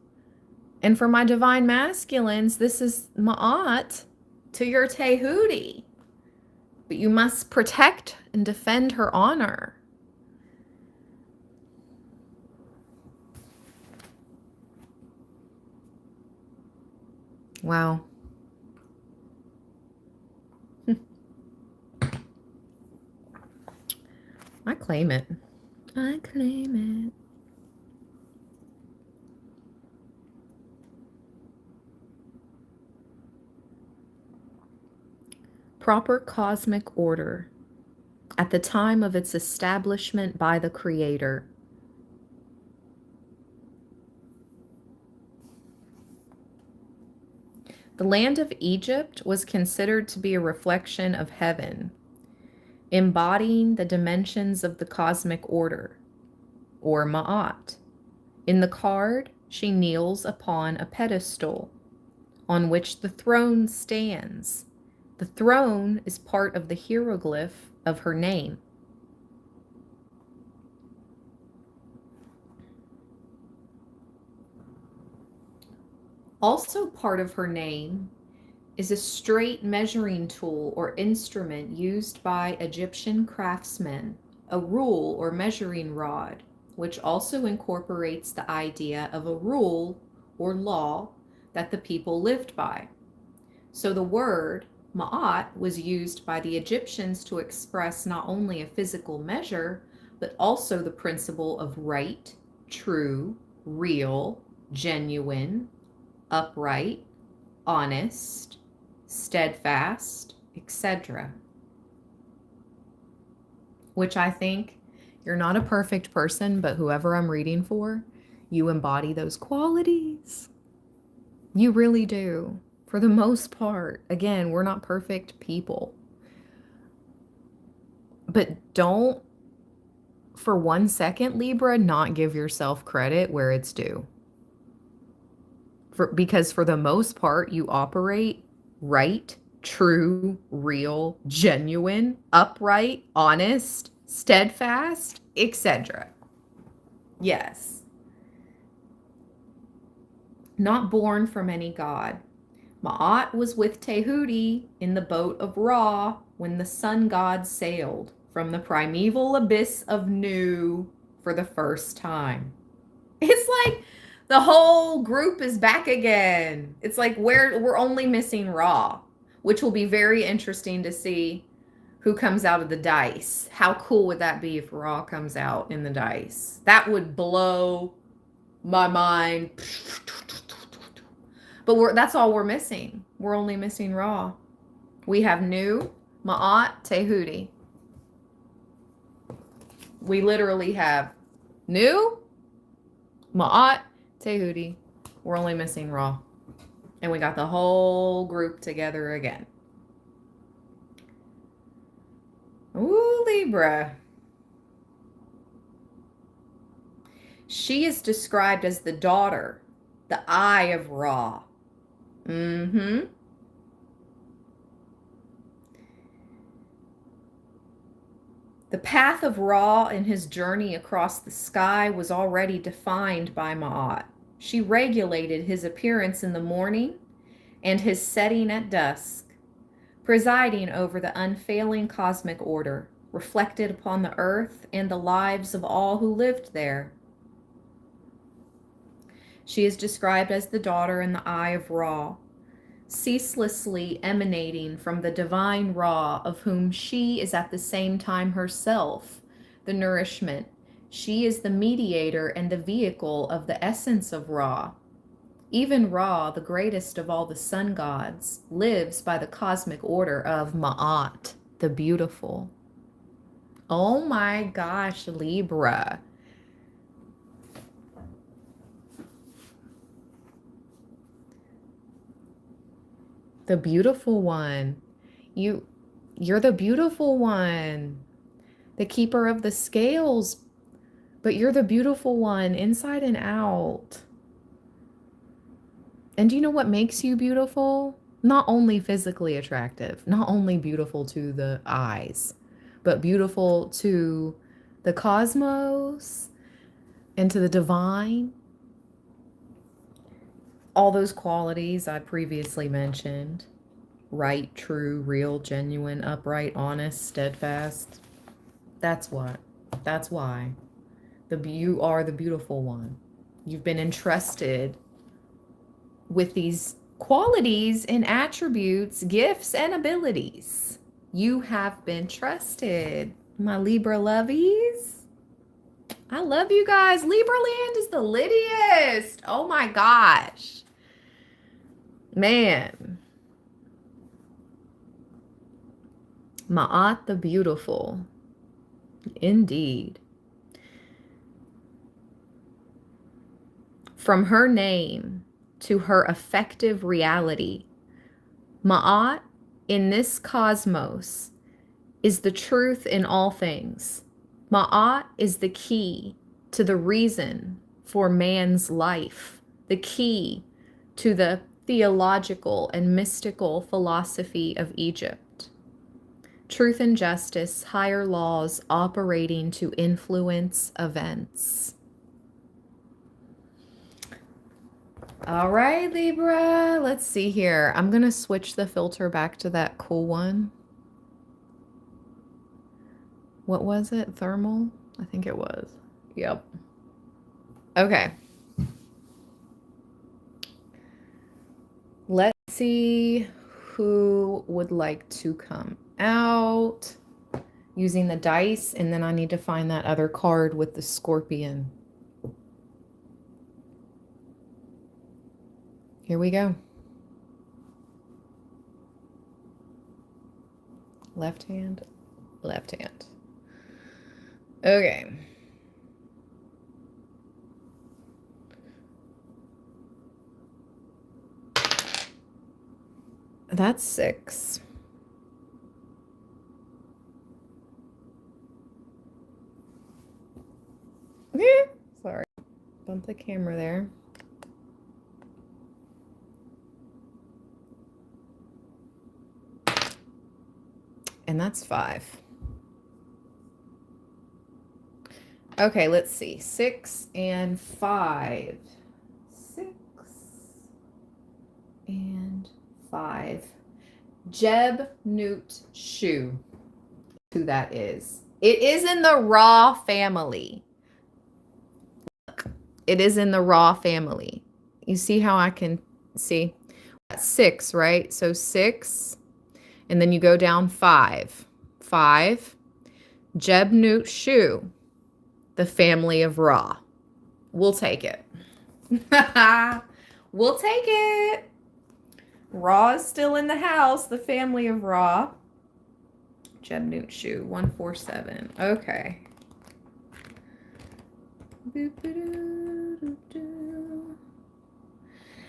And for my divine masculines, this is Ma'at to your Tehuti. But you must protect and defend her honor. Wow. I claim it. I claim it. Proper cosmic order at the time of its establishment by the Creator. The land of Egypt was considered to be a reflection of heaven, embodying the dimensions of the cosmic order, or Ma'at. In the card, she kneels upon a pedestal on which the throne stands. The throne is part of the hieroglyph of her name. Also part of her name is a straight measuring tool or instrument used by Egyptian craftsmen, a rule or measuring rod, which also incorporates the idea of a rule or law that the people lived by. So the word Ma'at was used by the Egyptians to express not only a physical measure, but also the principle of right, true, real, genuine, upright, honest, steadfast, etc. Which I think you're not a perfect person, but whoever I'm reading for, you embody those qualities. You really do. For the most part. Again, we're not perfect people. But don't, for 1 second, Libra, not give yourself credit where it's due. Because for the most part, you operate right, true, real, genuine, upright, honest, steadfast, etc. Yes. Not born from any god. Ma'at was with Tehuti in the boat of Ra when the sun god sailed from the primeval abyss of Nu for the first time. It's like the whole group is back again. It's like we're only missing Ra, which will be very interesting to see who comes out of the dice. How cool would that be if Ra comes out in the dice? That would blow my mind. But that's all we're missing. We're only missing Ra. We have Nu, Ma'at, Tehuti. We literally have Nu, Ma'at, Tehuti. We're only missing Ra. And we got the whole group together again. Ooh, Libra. She is described as the daughter, the eye of Ra. Mm-hmm. The path of Ra in his journey across the sky was already defined by Ma'at. She regulated his appearance in the morning and his setting at dusk, presiding over the unfailing cosmic order, reflected upon the earth and the lives of all who lived there. She is described as the daughter in the eye of Ra, ceaselessly emanating from the divine Ra, of whom she is at the same time herself the nourishment. She is the mediator and the vehicle of the essence of Ra. Even Ra, the greatest of all the sun gods, lives by the cosmic order of Ma'at, the beautiful. Oh my gosh, Libra. The beautiful one. You're the beautiful one. The keeper of the scales. But you're the beautiful one, inside and out. And do you know what makes you beautiful? Not only physically attractive, not only beautiful to the eyes, but beautiful to the cosmos and to the divine. All those qualities I previously mentioned: right, true, real, genuine, upright, honest, steadfast. That's what. That's why. You are the beautiful one. You've been entrusted with these qualities and attributes, gifts and abilities. You have been trusted, my Libra lovies. I love you guys. Libra land is the littiest. Oh my gosh. Man. Ma'at the beautiful. Indeed. From her name to her effective reality, Ma'at in this cosmos is the truth in all things. Ma'at is the key to the reason for man's life, the key to the theological and mystical philosophy of Egypt. Truth and justice, higher laws operating to influence events. All right, Libra, let's see here. I'm going to switch the filter back to that cool one. What was it? Thermal? I think it was. Yep. Okay. Let's see who would like to come out using the dice, and then I need to find that other card with the scorpion. Here we go. Left hand, left hand. Okay. That's 6. Sorry. Bump the camera there. And that's 5. Okay, let's see. 6 and 5. 6 and 5. Jeb Newt Shu. Who that is. It is in the Ra family. Look, it is in the Ra family. You see how I can see? That's 6, right? So 6, and then you go down 5. 5. Jeb Newt Shu, the family of Ra. We'll take it. We'll take it. Ra is still in the house, the family of Ra. Jeb Newt Shu, 147. Okay.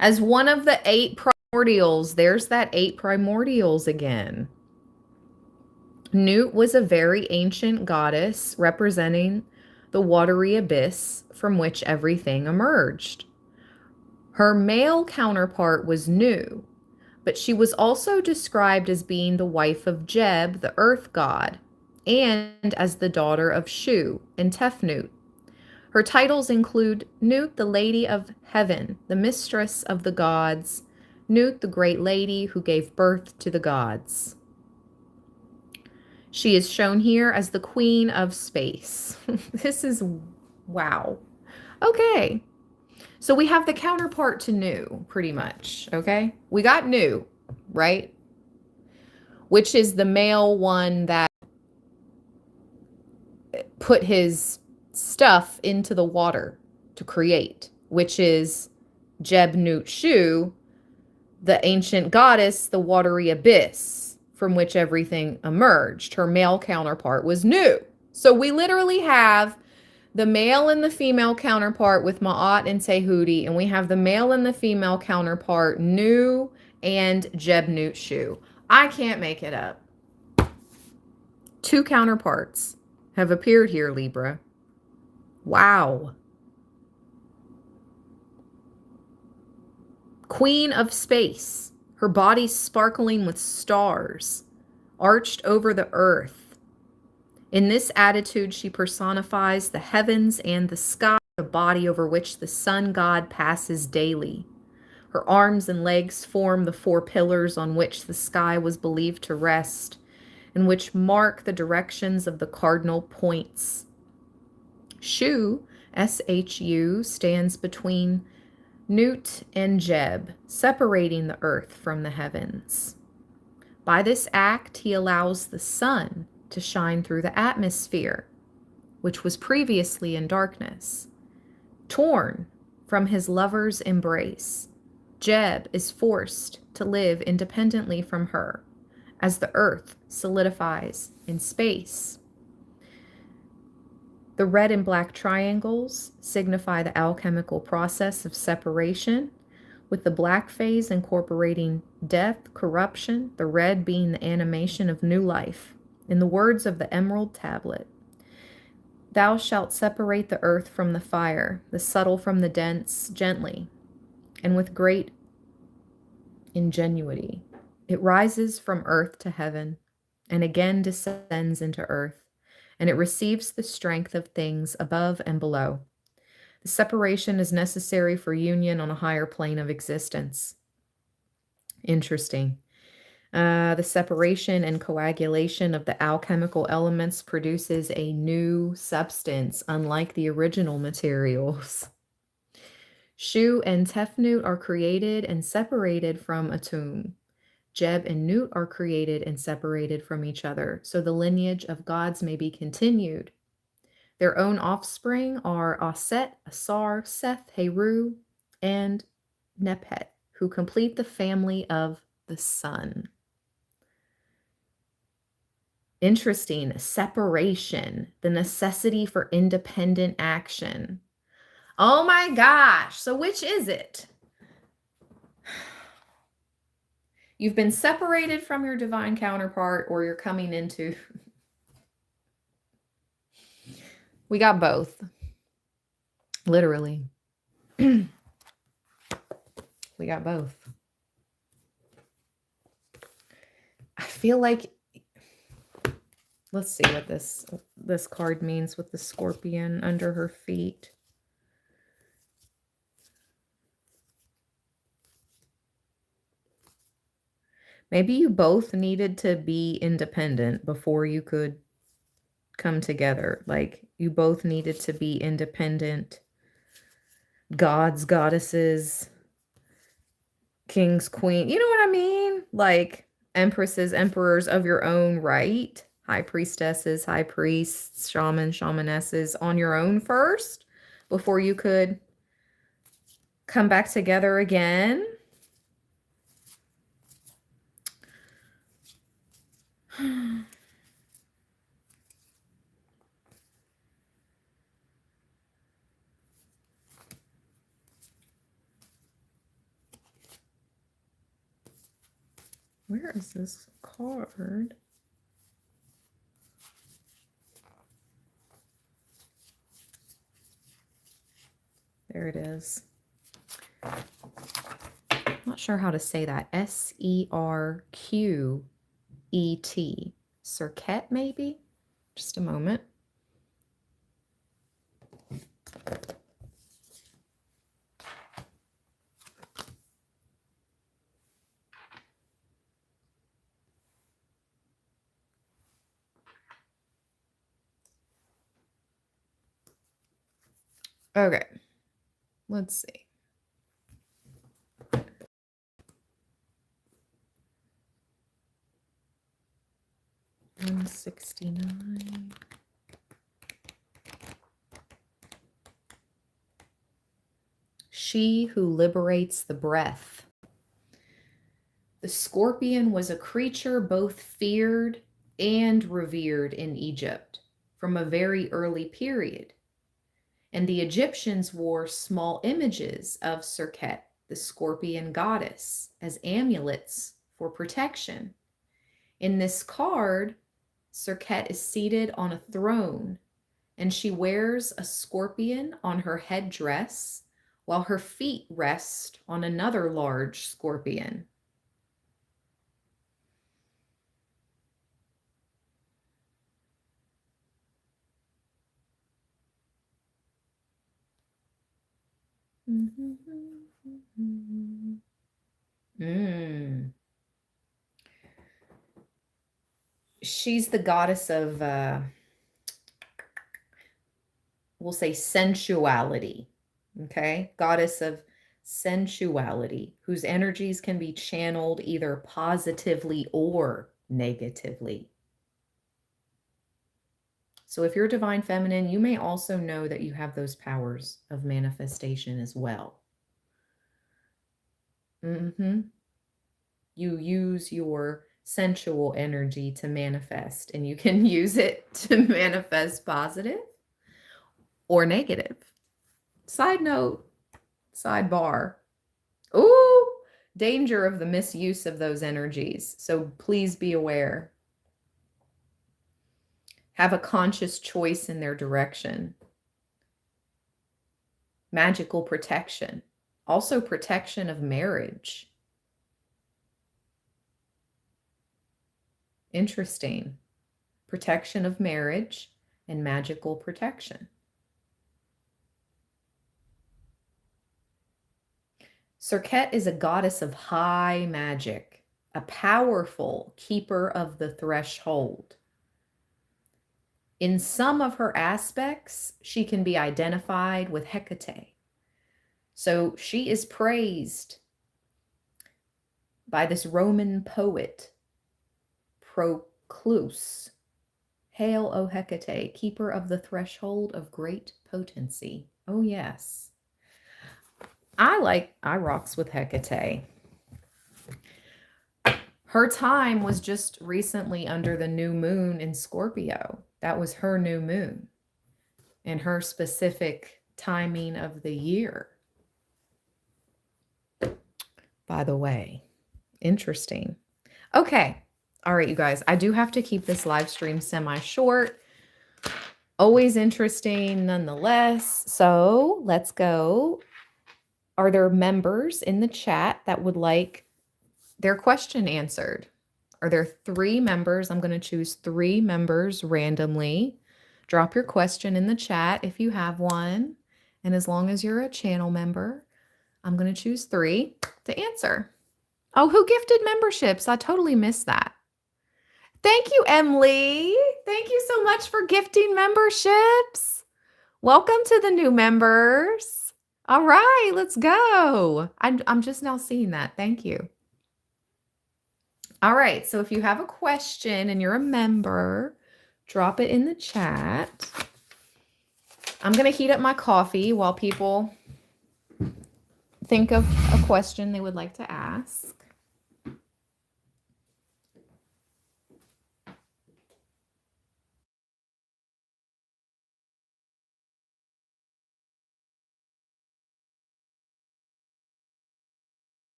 As one of the 8 primordials, there's that 8 primordials again. Newt was a very ancient goddess representing the watery abyss from which everything emerged. Her male counterpart was Nu, but she was also described as being the wife of Jeb, the earth god, and as the daughter of Shu and Tefnut. Her titles include Nut, the Lady of Heaven, the Mistress of the Gods, Nut, the Great Lady who gave birth to the gods. She is shown here as the Queen of Space. This is, wow. Okay. So we have the counterpart to Nu, pretty much, okay? We got Nu, right? Which is the male one that put his stuff into the water to create, which is Jeb Newt Shu, the ancient goddess, the watery abyss from which everything emerged. Her male counterpart was Nu. So we literally have the male and the female counterpart with Ma'at and Tehuti, and we have the male and the female counterpart, Nu and Jeb Newt Shu. I can't make it up. 2 counterparts have appeared here, Libra. Wow. Queen of Space, her body sparkling with stars, arched over the earth. In this attitude, she personifies the heavens and the sky, the body over which the sun god passes daily. Her arms and legs form the 4 pillars on which the sky was believed to rest, and which mark the directions of the cardinal points. Shu, S-H-U, stands between Nut and Jeb, separating the earth from the heavens. By this act, he allows the sun to shine through the atmosphere, which was previously in darkness. Torn from his lover's embrace, Jeb is forced to live independently from her as the earth solidifies in space. The red and black triangles signify the alchemical process of separation, with the black phase incorporating death, corruption, the red being the animation of new life. In the words of the Emerald Tablet, "Thou shalt separate the earth from the fire, the subtle from the dense, gently, and with great ingenuity. It rises from earth to heaven, and again descends into earth, and it receives the strength of things above and below. The separation is necessary for union on a higher plane of existence." Interesting. The separation and coagulation of the alchemical elements produces a new substance, unlike the original materials. Shu and Tefnut are created and separated from Atum. Jeb and Nut are created and separated from each other, so the lineage of gods may be continued. Their own offspring are Aset, Asar, Seth, Heru, and Nephet, who complete the family of the sun. Interesting. Separation, the necessity for independent action. Oh my gosh. So which is it? You've been separated from your divine counterpart, or you're coming into... We got both. Literally. We got both. I feel like Let's see what this card means with the scorpion under her feet. Maybe you both needed to be independent before you could come together. Like you both needed to be independent gods, goddesses, kings, queen. You know what I mean? Like empresses, emperors of your own right, high priestesses, high priests, shamans, shamanesses on your own first before you could come back together again. Where is this card? There it is. Not sure how to say that. S-E-R-Q-E-T. Cirquet, maybe? Just a moment. Okay. Let's see. 169. She who liberates the breath. The scorpion was a creature both feared and revered in Egypt from a very early period. And the Egyptians wore small images of Serket, the scorpion goddess, as amulets for protection. In this card, Serket is seated on a throne, and she wears a scorpion on her headdress while her feet rest on another large scorpion. She's the goddess of, we'll say sensuality, okay? Goddess of sensuality, whose energies can be channeled either positively or negatively. So if you're divine feminine, you may also know that you have those powers of manifestation as well. You use your sensual energy to manifest, and you can use it to manifest positive or negative. Side note, sidebar. Ooh, danger of the misuse of those energies. So please be aware. Have a conscious choice in their direction. Magical protection. Also protection of marriage. Interesting. Protection of marriage and magical protection. Serket is a goddess of high magic, a powerful keeper of the threshold. In some of her aspects, she can be identified with Hecate. So she is praised by this Roman poet, Proclus. Hail, O Hecate, keeper of the threshold of great potency. Oh, yes. I rocks with Hecate. Her time was just recently under the new moon in Scorpio. That was her new moon and her specific timing of the year. By the way, interesting. Okay. All right, you guys, I do have to keep this live stream semi-short. Always interesting nonetheless. So let's go. Are there members in the chat that would like their question answered? Are there 3 members? I'm going to choose 3 members randomly. Drop your question in the chat if you have one. And as long as you're a channel member, I'm going to choose 3 to answer. Oh, who gifted memberships? I totally missed that. Thank you, Emily. Thank you so much for gifting memberships. Welcome to the new members. All right, let's go. I'm just now seeing that. Thank you. All right, so if you have a question and you're a member, drop it in the chat. I'm going to heat up my coffee while people think of a question they would like to ask.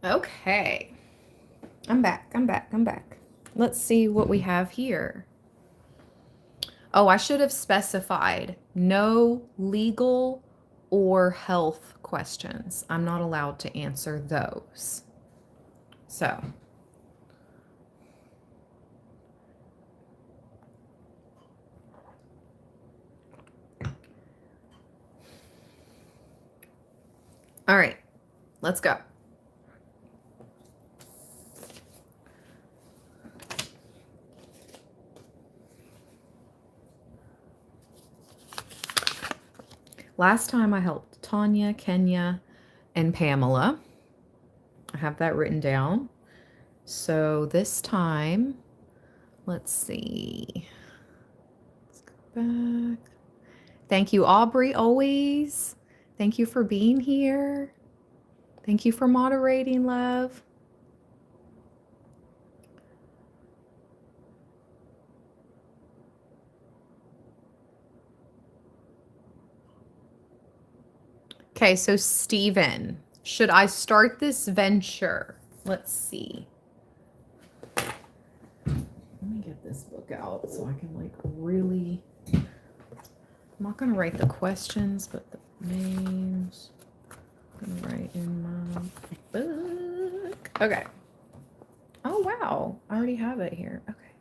Okay. I'm back. Let's see what we have here. Oh, I should have specified no legal or health questions. I'm not allowed to answer those. So, all right, let's go. Last time I helped Tanya, Kenya, and Pamela. I have that written down. So this time, let's see. Let's go back. Thank you, Aubrey, always. Thank you for being here. Thank you for moderating, love. Okay, so Steven, should I start this venture? Let's see. Let me get this book out so I can like really, I'm not gonna write the questions, but the names I'm gonna write in my book. Okay. Oh wow, I already have it here. Okay.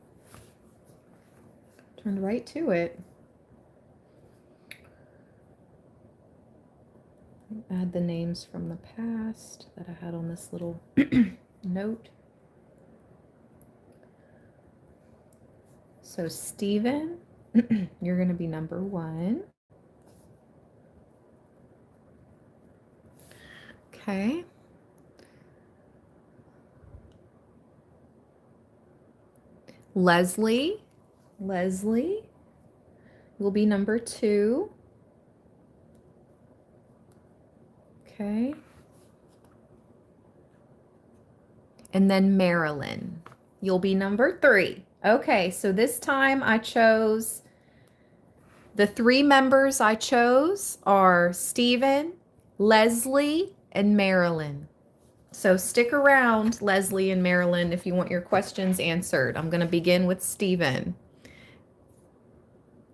Turned right to it. Add the names from the past that I had on this little note. So Stephen, you're going to be number 1. Okay. Leslie. Leslie will be number 2. Okay. And then Marilyn, you'll be number 3. Okay, so this time I chose, the 3 members I chose are Stephen, Leslie, and Marilyn. So stick around, Leslie and Marilyn, if you want your questions answered. I'm going to begin with Stephen.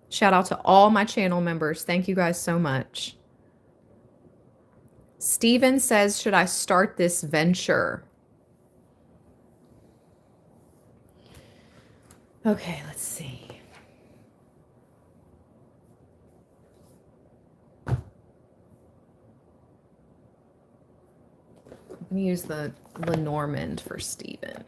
Shout out to all my channel members. Thank you guys so much. Stephen says, should I start this venture? Okay, let's see. I'm going to use the Lenormand for Stephen.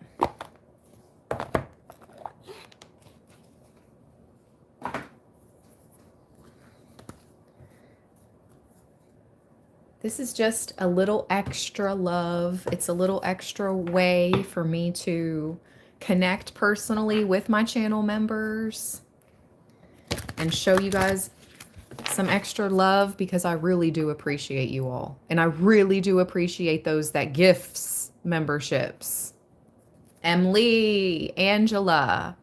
This is just a little extra love. It's a little extra way for me to connect personally with my channel members and show you guys some extra love, because I really do appreciate you all. And I really do appreciate those that gifts memberships. Emily, Angela,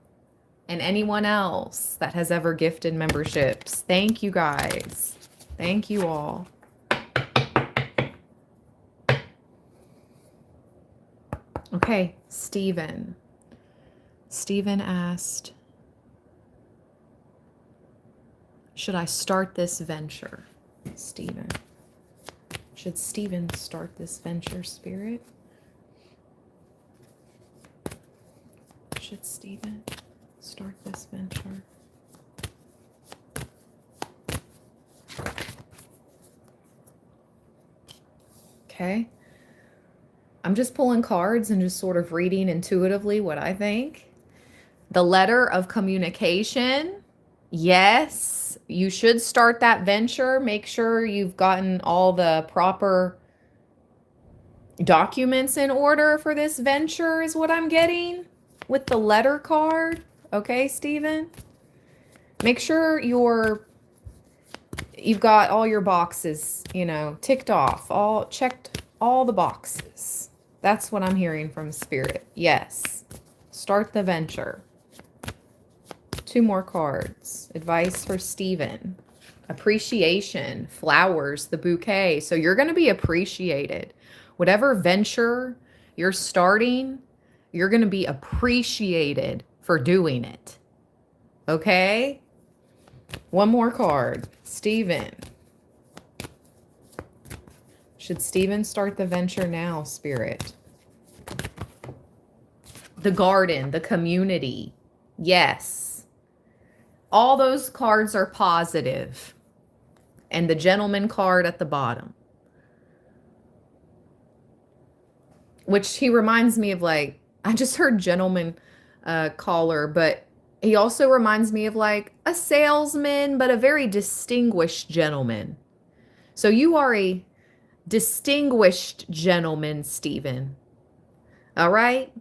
and anyone else that has ever gifted memberships. Thank you guys. Thank you all. Okay, Stephen. Stephen asked, should I start this venture? Stephen. Should Stephen start this venture, Spirit? Should Stephen start this venture? Okay. I'm just pulling cards and just sort of reading intuitively what I think. The letter of communication. Yes, you should start that venture. Make sure you've gotten all the proper documents in order for this venture is what I'm getting with the letter card. Okay, Stephen? Make sure you've got all your boxes, ticked off, checked all the boxes. That's what I'm hearing from Spirit. Yes. Start the venture. 2 more cards. Advice for Stephen. Appreciation. Flowers. The bouquet. So you're going to be appreciated. Whatever venture you're starting, you're going to be appreciated for doing it. Okay? 1 more card. Stephen. Should Stephen start the venture now, Spirit? The garden, the community. Yes. All those cards are positive. And the gentleman card at the bottom. Which he reminds me of, like, I just heard gentleman caller, but he also reminds me of like a salesman, but a very distinguished gentleman. So you are a distinguished gentleman, Stephen. All right?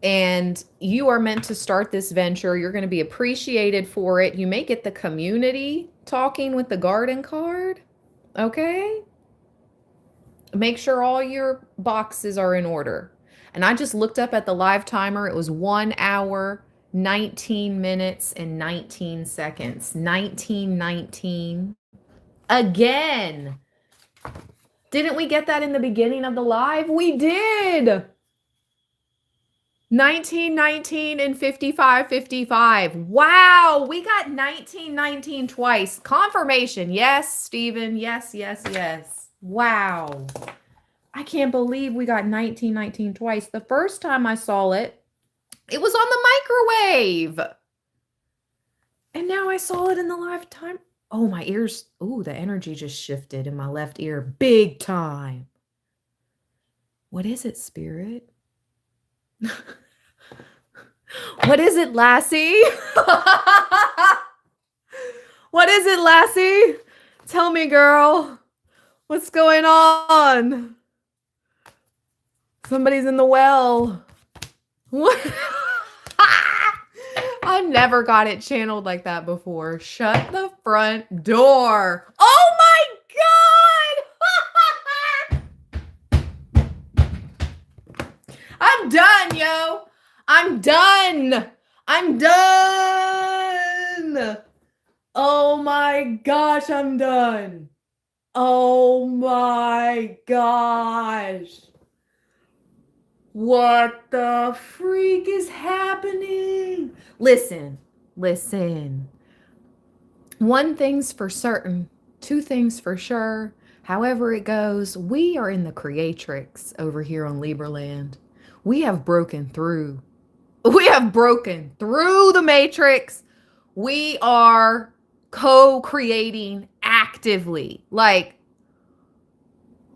And you are meant to start this venture. You're going to be appreciated for it. You may get the community talking with the garden card. Okay? Make sure all your boxes are in order. And I just looked up at the live timer. It was 1 hour, 19 minutes, and 19 seconds. 1919. Again. Didn't we get that in the beginning of the live? We did. 1919 and 5555. Wow, we got 1919 twice. Confirmation. Yes, Stephen. Yes, yes, yes. Wow. I can't believe we got 1919 twice. The first time I saw it, it was on the microwave. And now I saw it in the live time. Oh, my ears. Oh, the energy just shifted in my left ear big time. What is it, Spirit? What is it, Lassie? What is it, Lassie? Tell me, girl. What's going on? Somebody's in the well. What? I never got it channeled like that before. Shut the front door. Oh my God. I'm done, yo. I'm done. I'm done. Oh my gosh, I'm done. Oh my gosh. What the freak is happening? Listen. One thing's for certain, two things for sure. However it goes, we are in the creatrix over here on Libra land. We have broken through. We have broken through the matrix. We are co-creating actively. Like,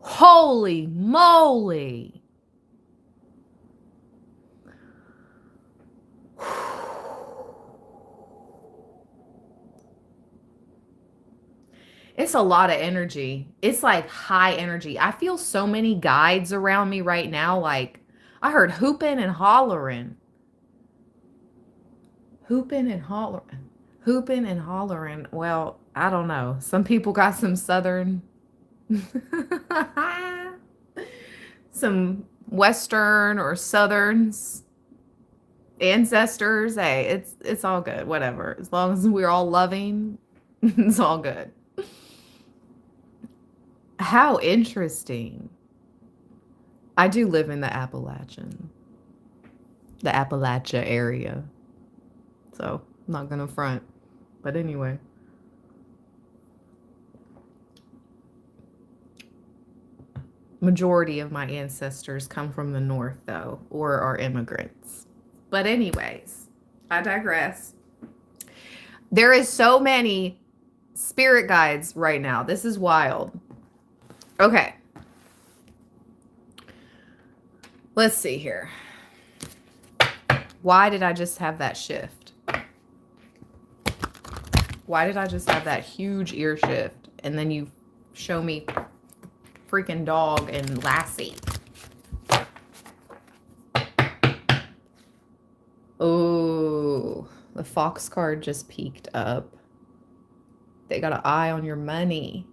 holy moly. It's a lot of energy. It's like high energy. I feel so many guides around me right now. Like, I heard hooping and hollering. Hooping and hollering. Hooping and hollering. Well, I don't know. Some people got some southern, some western or southerns ancestors. Hey, it's all good. Whatever. As long as we're all loving, it's all good. How interesting. I do live in the Appalachia area. So I'm not gonna front. But anyway. Majority of my ancestors come from the north though, or are immigrants. But anyways, I digress. There is so many spirit guides right now. This is wild. Okay. Let's see here. Why did I just have that shift? Why did I just have that huge ear shift? And then you show me freaking dog and Lassie. Oh, the Fox card just peeked up. They got an eye on your money.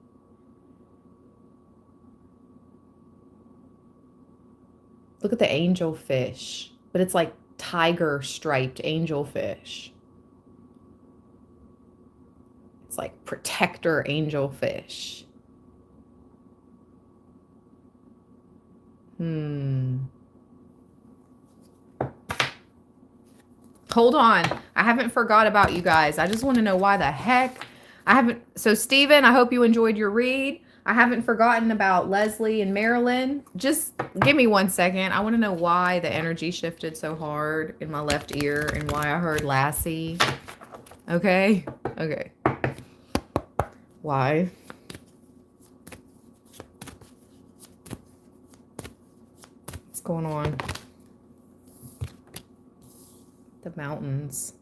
Look at the angelfish, but it's like tiger striped angelfish. It's like protector angelfish. Hold on. I haven't forgot about you guys. I just want to know why the heck I haven't. So Steven, I hope you enjoyed your read. I haven't forgotten about Leslie and Marilyn. Just give me 1 second. I want to know why the energy shifted so hard in my left ear and why I heard Lassie. Okay. Okay. Why? What's going on? The mountains.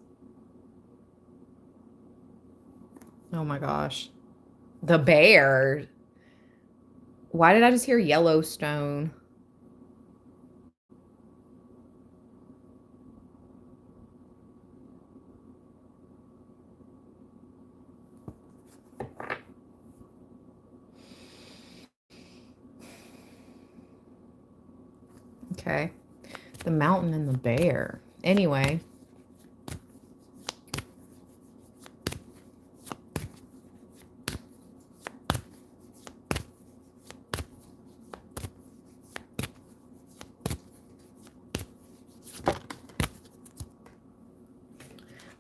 Oh my gosh. The bear. Why did I just hear Yellowstone? Okay. The mountain and the bear. Anyway.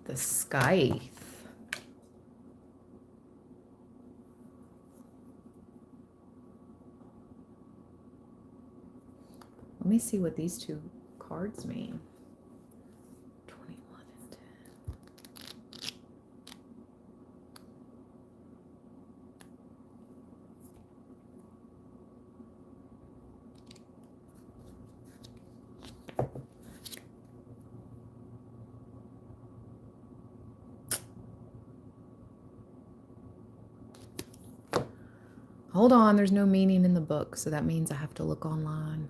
The scythe. Let me see what these two cards mean. 21 and 10. Hold on, there's no meaning in the book, so that means I have to look online.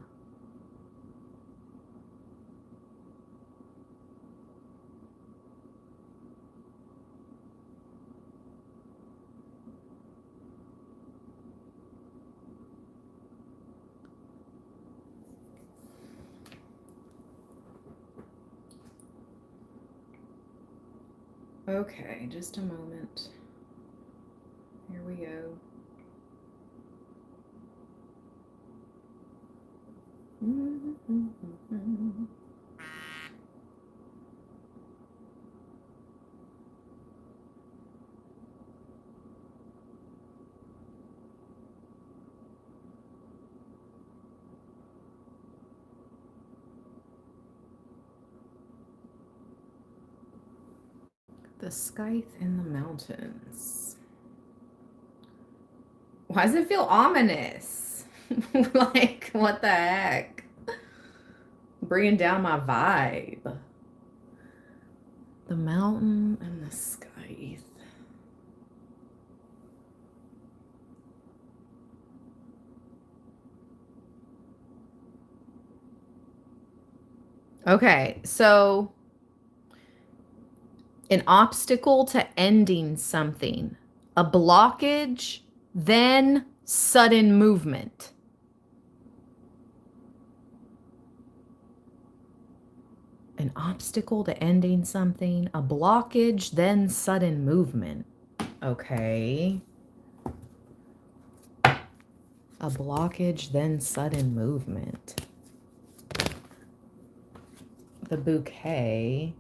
Okay, just a moment. Here we go. The scythe in the mountains. Why does it feel ominous? Like, what the heck? Bringing down my vibe. The mountain and the scythe. Okay, so an obstacle to ending something, a blockage, then sudden movement. An obstacle to ending something, a blockage, then sudden movement. Okay. A blockage, then sudden movement. The bouquet.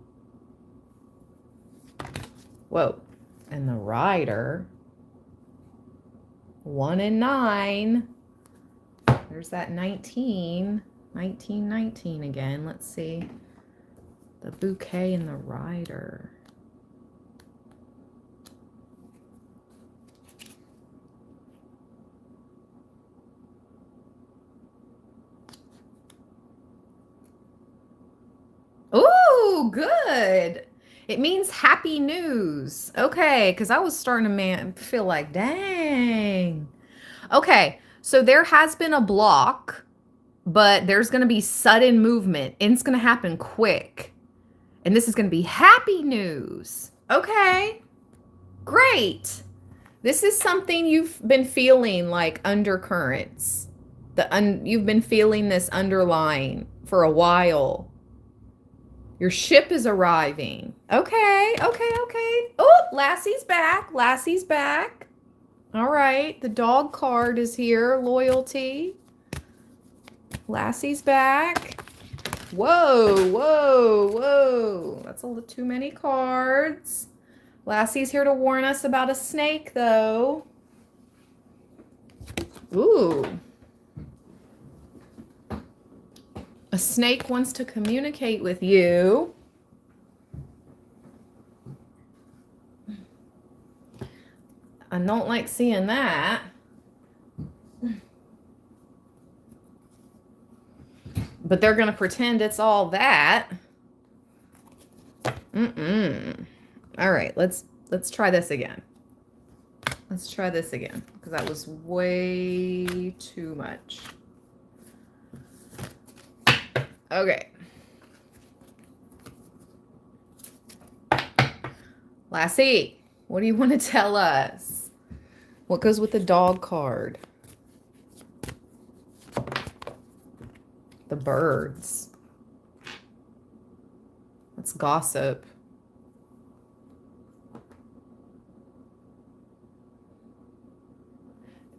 Whoa. And the rider. 1 and 9. There's that 19. 19 again. Let's see. The bouquet and the rider. Ooh, good. It means happy news. Okay, because I was starting to feel like, dang. Okay, so there has been a block, but there's going to be sudden movement, and it's going to happen quick. And this is going to be happy news. Okay, great. This is something you've been feeling like undercurrents. You've been feeling this underlying for a while. Your ship is arriving. Okay. Oh, Lassie's back. Lassie's back. All right. The dog card is here. Loyalty. Lassie's back. Whoa. That's a little too many cards. Lassie's here to warn us about a snake, though. Ooh. A snake wants to communicate with you. I don't like seeing that. But they're going to pretend it's all that. All right, let's try this again. Let's try this again, because that was way too much. Okay. Lassie, what do you want to tell us? What goes with the dog card? The birds. Let's gossip.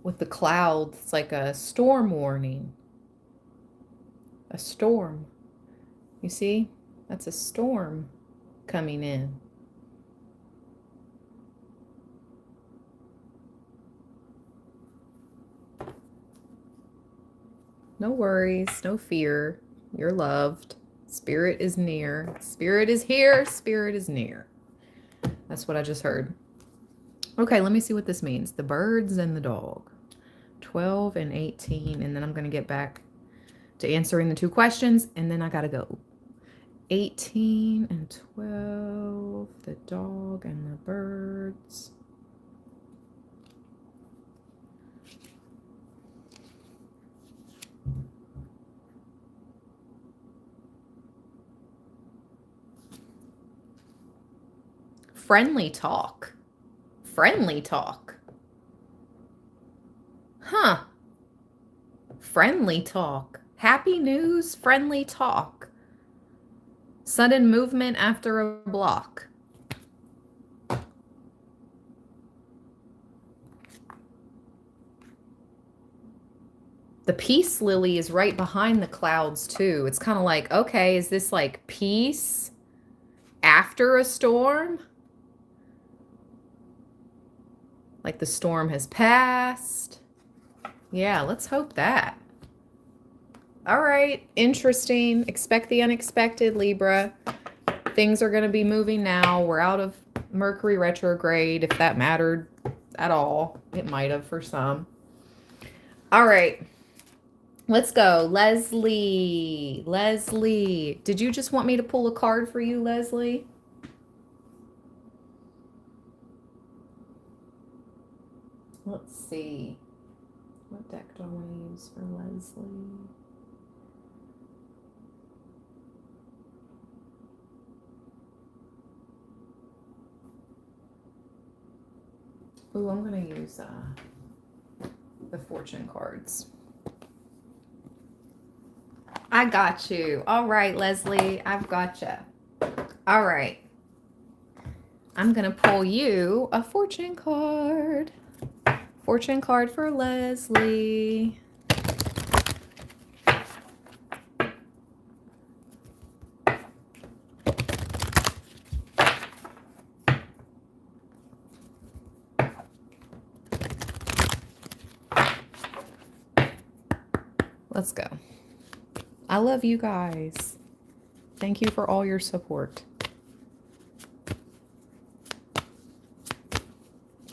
With the clouds, it's like a storm warning. A storm. You see? That's a storm coming in. No worries, no fear. You're loved. Spirit is near. Spirit is here. Spirit is near. That's what I just heard. Okay, let me see what this means. The birds and the dog. 12 and 18. And then I'm going to get back to answering the 2 questions. And then I got to go. 18 and 12. The dog and the birds. Friendly talk. Friendly talk. Huh. Friendly talk. Happy news, friendly talk. Sudden movement after a block. The peace lily is right behind the clouds too. It's kind of like, okay, is this like peace after a storm? Like the storm has passed? Yeah, let's hope that. All right, interesting. Expect the unexpected, Libra. Things are going to be moving now. We're out of Mercury retrograde, if that mattered at all. It might have for some. All right. Let's go. Leslie. Leslie. Did you just want me to pull a card for you, Leslie? Let's see. What deck do I want to use for Leslie? Ooh, I'm going to use the fortune cards. I got you. All right, Leslie, I've got you. All right. I'm going to pull you a fortune card. Fortune card for Leslie. Let's go. I love you guys. Thank you for all your support.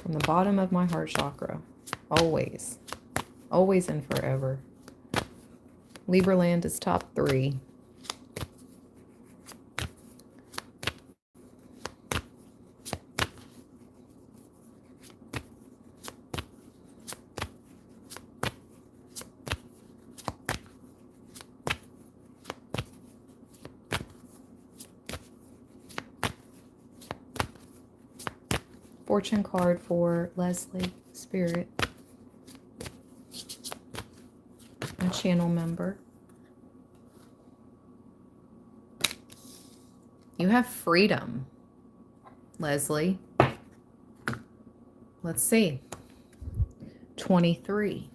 From the bottom of my heart chakra. Always. Always and forever. Libra land is top 3. Fortune card for Leslie, Spirit, a channel member. You have freedom, Leslie. Let's see. 23.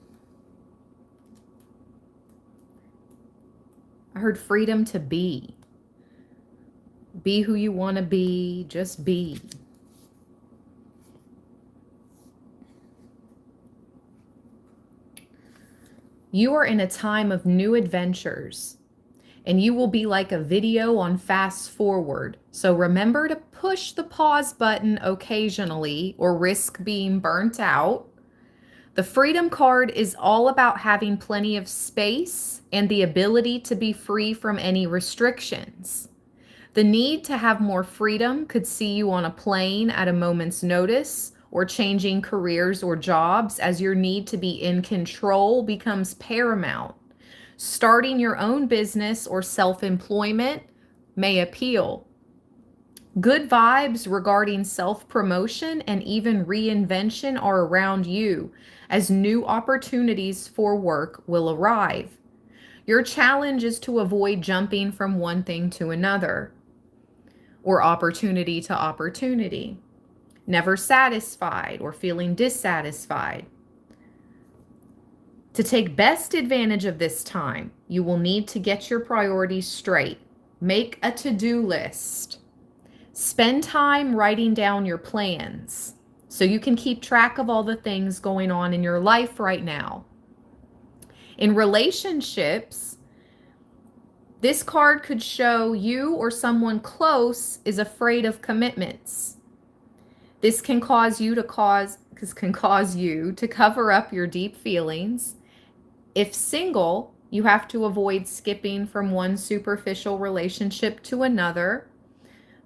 I heard freedom to be. Be who you want to be. Just be. You are in a time of new adventures, and you will be like a video on fast forward. So remember to push the pause button occasionally or risk being burnt out. The Freedom card is all about having plenty of space and the ability to be free from any restrictions. The need to have more freedom could see you on a plane at a moment's notice, or changing careers or jobs as your need to be in control becomes paramount. Starting your own business or self-employment may appeal. Good vibes regarding self-promotion and even reinvention are around you, as new opportunities for work will arrive. Your challenge is to avoid jumping from one thing to another, or opportunity to opportunity. Never satisfied or feeling dissatisfied. To take best advantage of this time, you will need to get your priorities straight. Make a to-do list. Spend time writing down your plans so you can keep track of all the things going on in your life right now. In relationships, this card could show you or someone close is afraid of commitments. This can cause you to cover up your deep feelings. If single, you have to avoid skipping from one superficial relationship to another.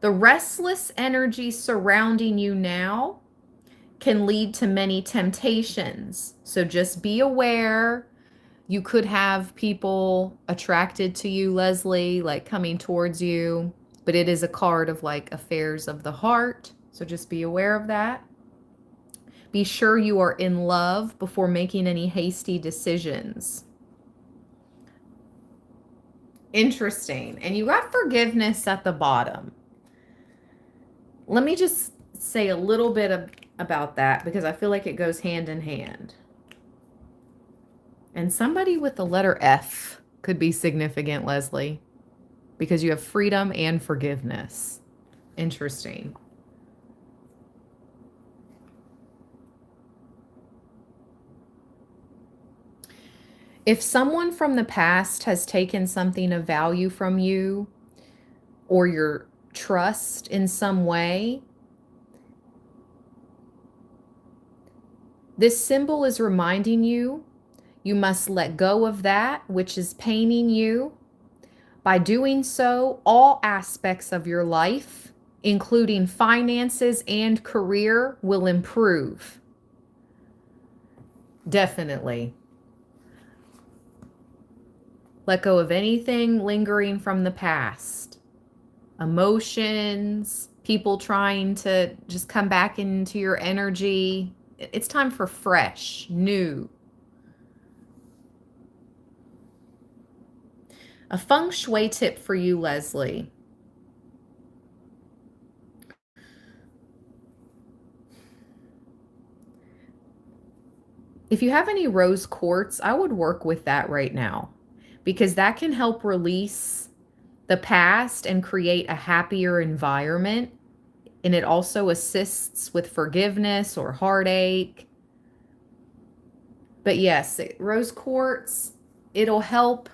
The restless energy surrounding you now can lead to many temptations. So just be aware. You could have people attracted to you, Leslie, like coming towards you, but it is a card of like affairs of the heart. So just be aware of that. Be sure you are in love before making any hasty decisions. Interesting. And you got forgiveness at the bottom. Let me just say a little bit about that because I feel like it goes hand in hand. And somebody with the letter F could be significant, Leslie, because you have freedom and forgiveness. Interesting. If someone from the past has taken something of value from you or your trust in some way, this symbol is reminding you you must let go of that which is paining you. By doing so, all aspects of your life, including finances and career, will improve. Definitely. Let go of anything lingering from the past. Emotions, people trying to just come back into your energy. It's time for fresh, new. A feng shui tip for you, Leslie. If you have any rose quartz, I would work with that right now because that can help release the past and create a happier environment. And it also assists with forgiveness or heartache. But yes, rose quartz, it'll help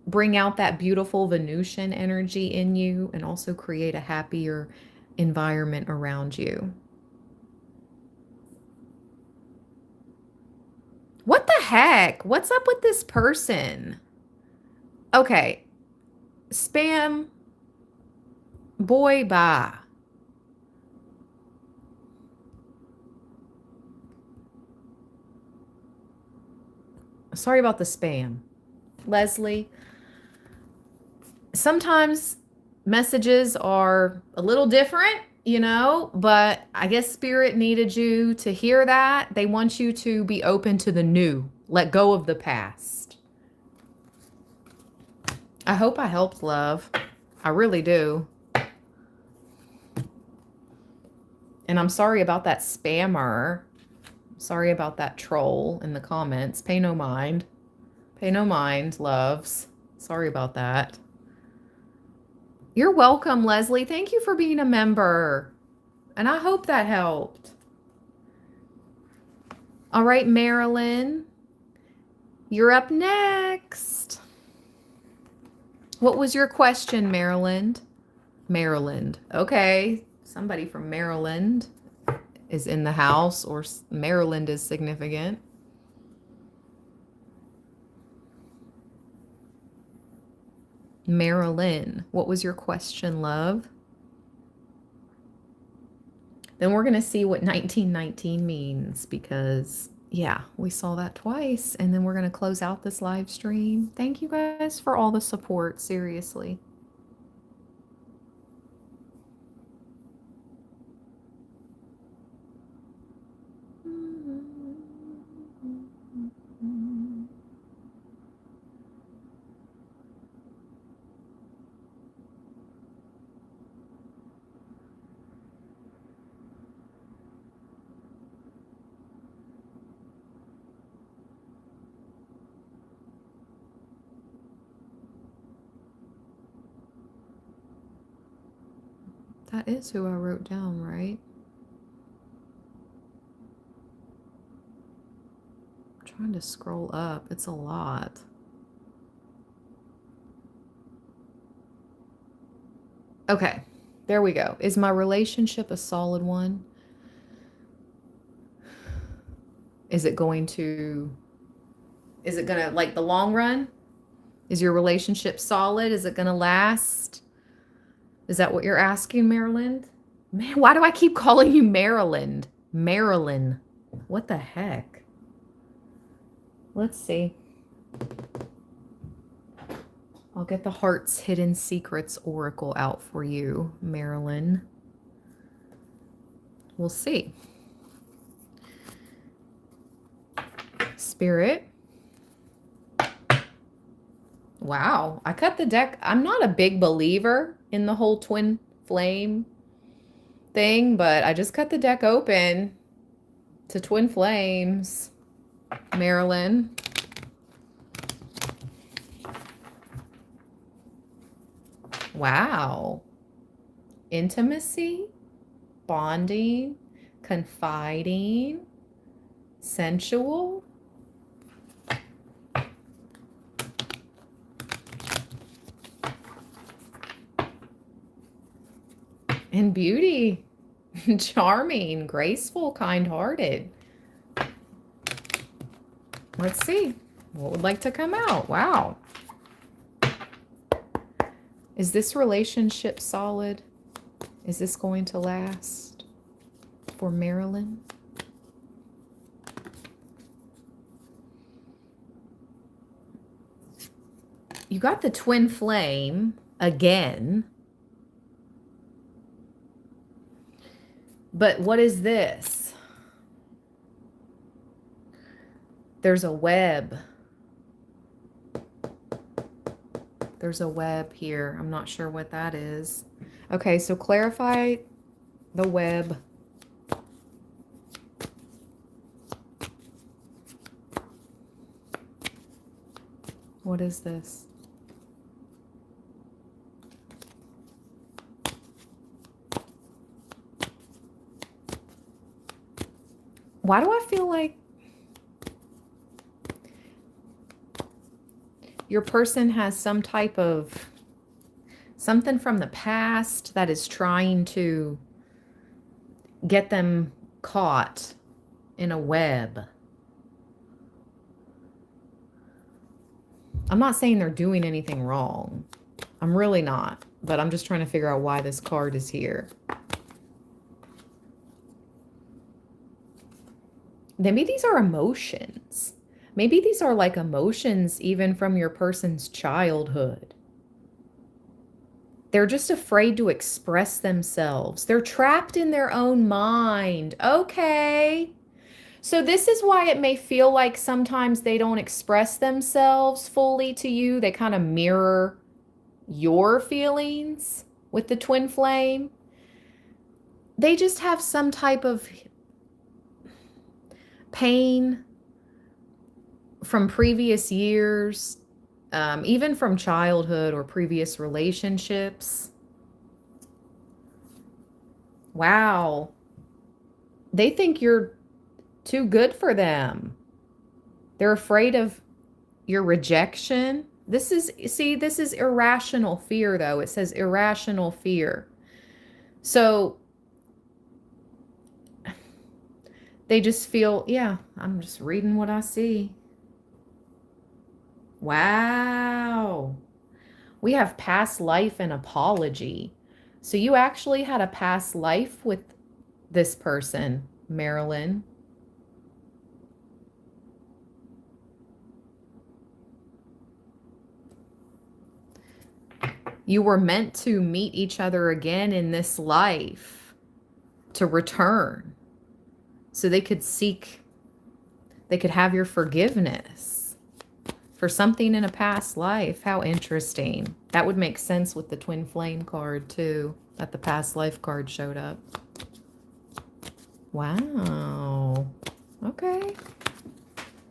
bring out that beautiful Venusian energy in you and also create a happier environment around you. What the heck? What's up with this person? Okay. Spam boy, bye. Sorry about the spam. Leslie, sometimes messages are a little different, but I guess Spirit needed you to hear that. They want you to be open to the new, let go of the past. I hope I helped, love. I really do. And I'm sorry about that spammer. Sorry about that troll in the comments. Pay no mind. Pay no mind, loves. Sorry about that. You're welcome, Leslie. Thank you for being a member. And I hope that helped. All right, Marilyn. You're up next. What was your question, Maryland? Maryland. Okay. Somebody from Maryland is in the house, or Maryland is significant. Marilyn, what was your question, love? Then we're going to see what 1919 means because, yeah, we saw that twice. And then we're going to close out this live stream. Thank you guys for all the support, seriously. That is who I wrote down, right? I'm trying to scroll up. It's a lot. Okay, there we go. Is my relationship a solid one? Is it going to, like the long run? Is your relationship solid? Is it going to last? Is that what you're asking, Maryland? Man, why do I keep calling you Maryland? Marilyn. What the heck? Let's see. I'll get the Heart's Hidden Secrets Oracle out for you, Marilyn. We'll see. Spirit. Wow, I cut the deck. I'm not a big believer in the whole twin flame thing, but I just cut the deck open to twin flames. Marilyn. Wow. Intimacy, bonding, confiding, sensual, and beauty. Charming, graceful, kind-hearted. Let's see. What would like to come out? Wow. Is this relationship solid? Is this going to last for Marilyn? You got the twin flame again. But what is this? There's a web. There's a web here. I'm not sure what that is. Okay, so clarify the web. What is this? Why do I feel like your person has some type of something from the past that is trying to get them caught in a web? I'm not saying they're doing anything wrong. I'm really not. But I'm just trying to figure out why this card is here. Maybe these are emotions. Maybe these are like emotions even from your person's childhood. They're just afraid to express themselves. They're trapped in their own mind. Okay. So this is why it may feel like sometimes they don't express themselves fully to you. They kind of mirror your feelings with the twin flame. They just have some type of pain from previous years, even from childhood or previous relationships. Wow. They think you're too good for them. They're afraid of your rejection. This is irrational fear, though. It says irrational fear. So they just feel, yeah, I'm just reading what I see. Wow. We have past life and apology. So you actually had a past life with this person, Marilyn. You were meant to meet each other again in this life, to return. So they could have your forgiveness for something in a past life. How interesting. That would make sense with the twin flame card too, that the past life card showed up. Wow. Okay.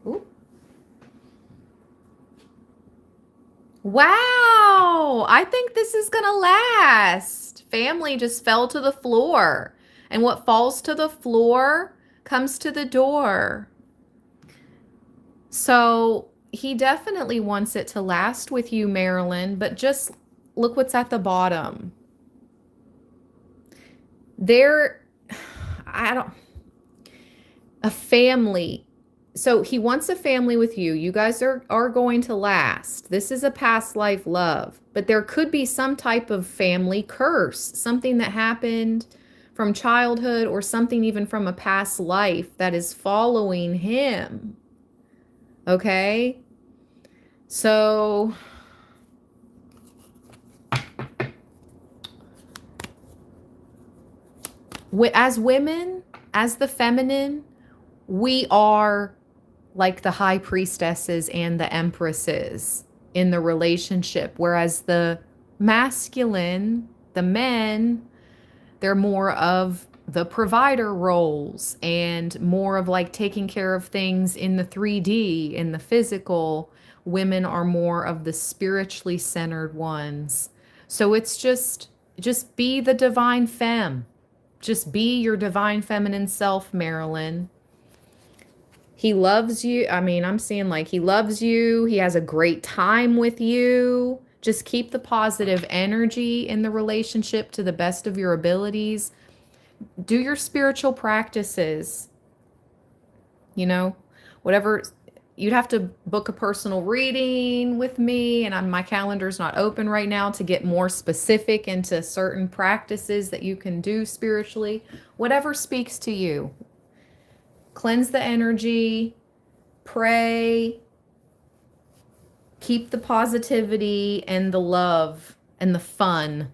Ooh. Wow. I think this is going to last. Family just fell to the floor. And what falls to the floor comes to the door. So he definitely wants it to last with you, Marilyn, but just look what's at the bottom. A family. So he wants a family with you. You guys are going to last. This is a past life love, but there could be some type of family curse, something that happened from childhood or something even from a past life that is following him. Okay? So as women, as the feminine, we are like the high priestesses and the empresses in the relationship, whereas the masculine, the men, they're more of the provider roles and more of like taking care of things in the 3D, in the physical. Women are more of the spiritually centered ones. So it's just be the divine femme. Just be your divine feminine self, Marilyn. He loves you. I mean, I'm seeing like he loves you. He has a great time with you. Just keep the positive energy in the relationship to the best of your abilities. Do your spiritual practices. You know, whatever. You'd have to book a personal reading with me, and my calendar's not open right now to get more specific into certain practices that you can do spiritually. Whatever speaks to you. Cleanse the energy, pray, keep the positivity and the love and the fun,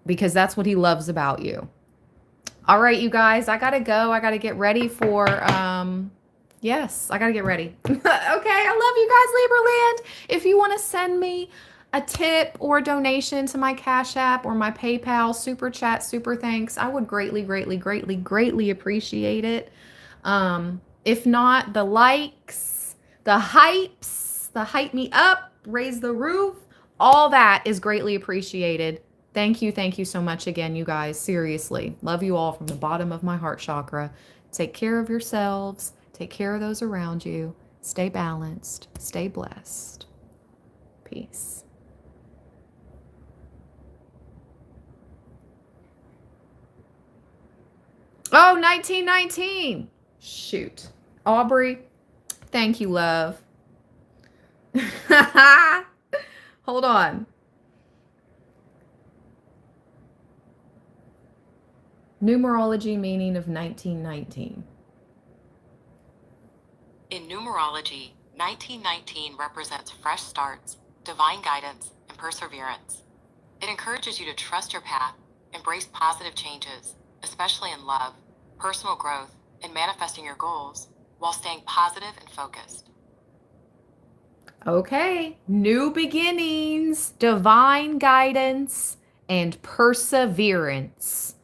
because that's what he loves about you. All right, you guys, I gotta go. I gotta get ready for yes, I gotta get ready. Okay, I love you guys, Libra Land. If you want to send me a tip or a donation to my Cash App or my PayPal, super chat, super thanks, I would greatly, greatly, greatly, greatly appreciate it. If not, the likes, the hypes, the hype me up, raise the roof, all that is greatly appreciated. Thank you so much again, you guys. Seriously, love you all from the bottom of my heart chakra. Take care of yourselves. Take care of those around you. Stay balanced. Stay blessed. Peace. Oh, 1919. Shoot. Aubrey, thank you, love. Hold on. Numerology meaning of 1919. In numerology, 1919 represents fresh starts, divine guidance, and perseverance. It encourages you to trust your path, embrace positive changes, especially in love, personal growth, and manifesting your goals, while staying positive and focused. Okay, new beginnings, divine guidance, and perseverance.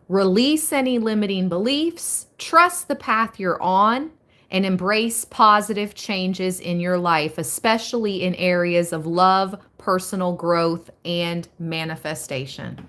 Release any limiting beliefs, trust the path you're on, and embrace positive changes in your life, especially in areas of love, personal growth, and manifestation.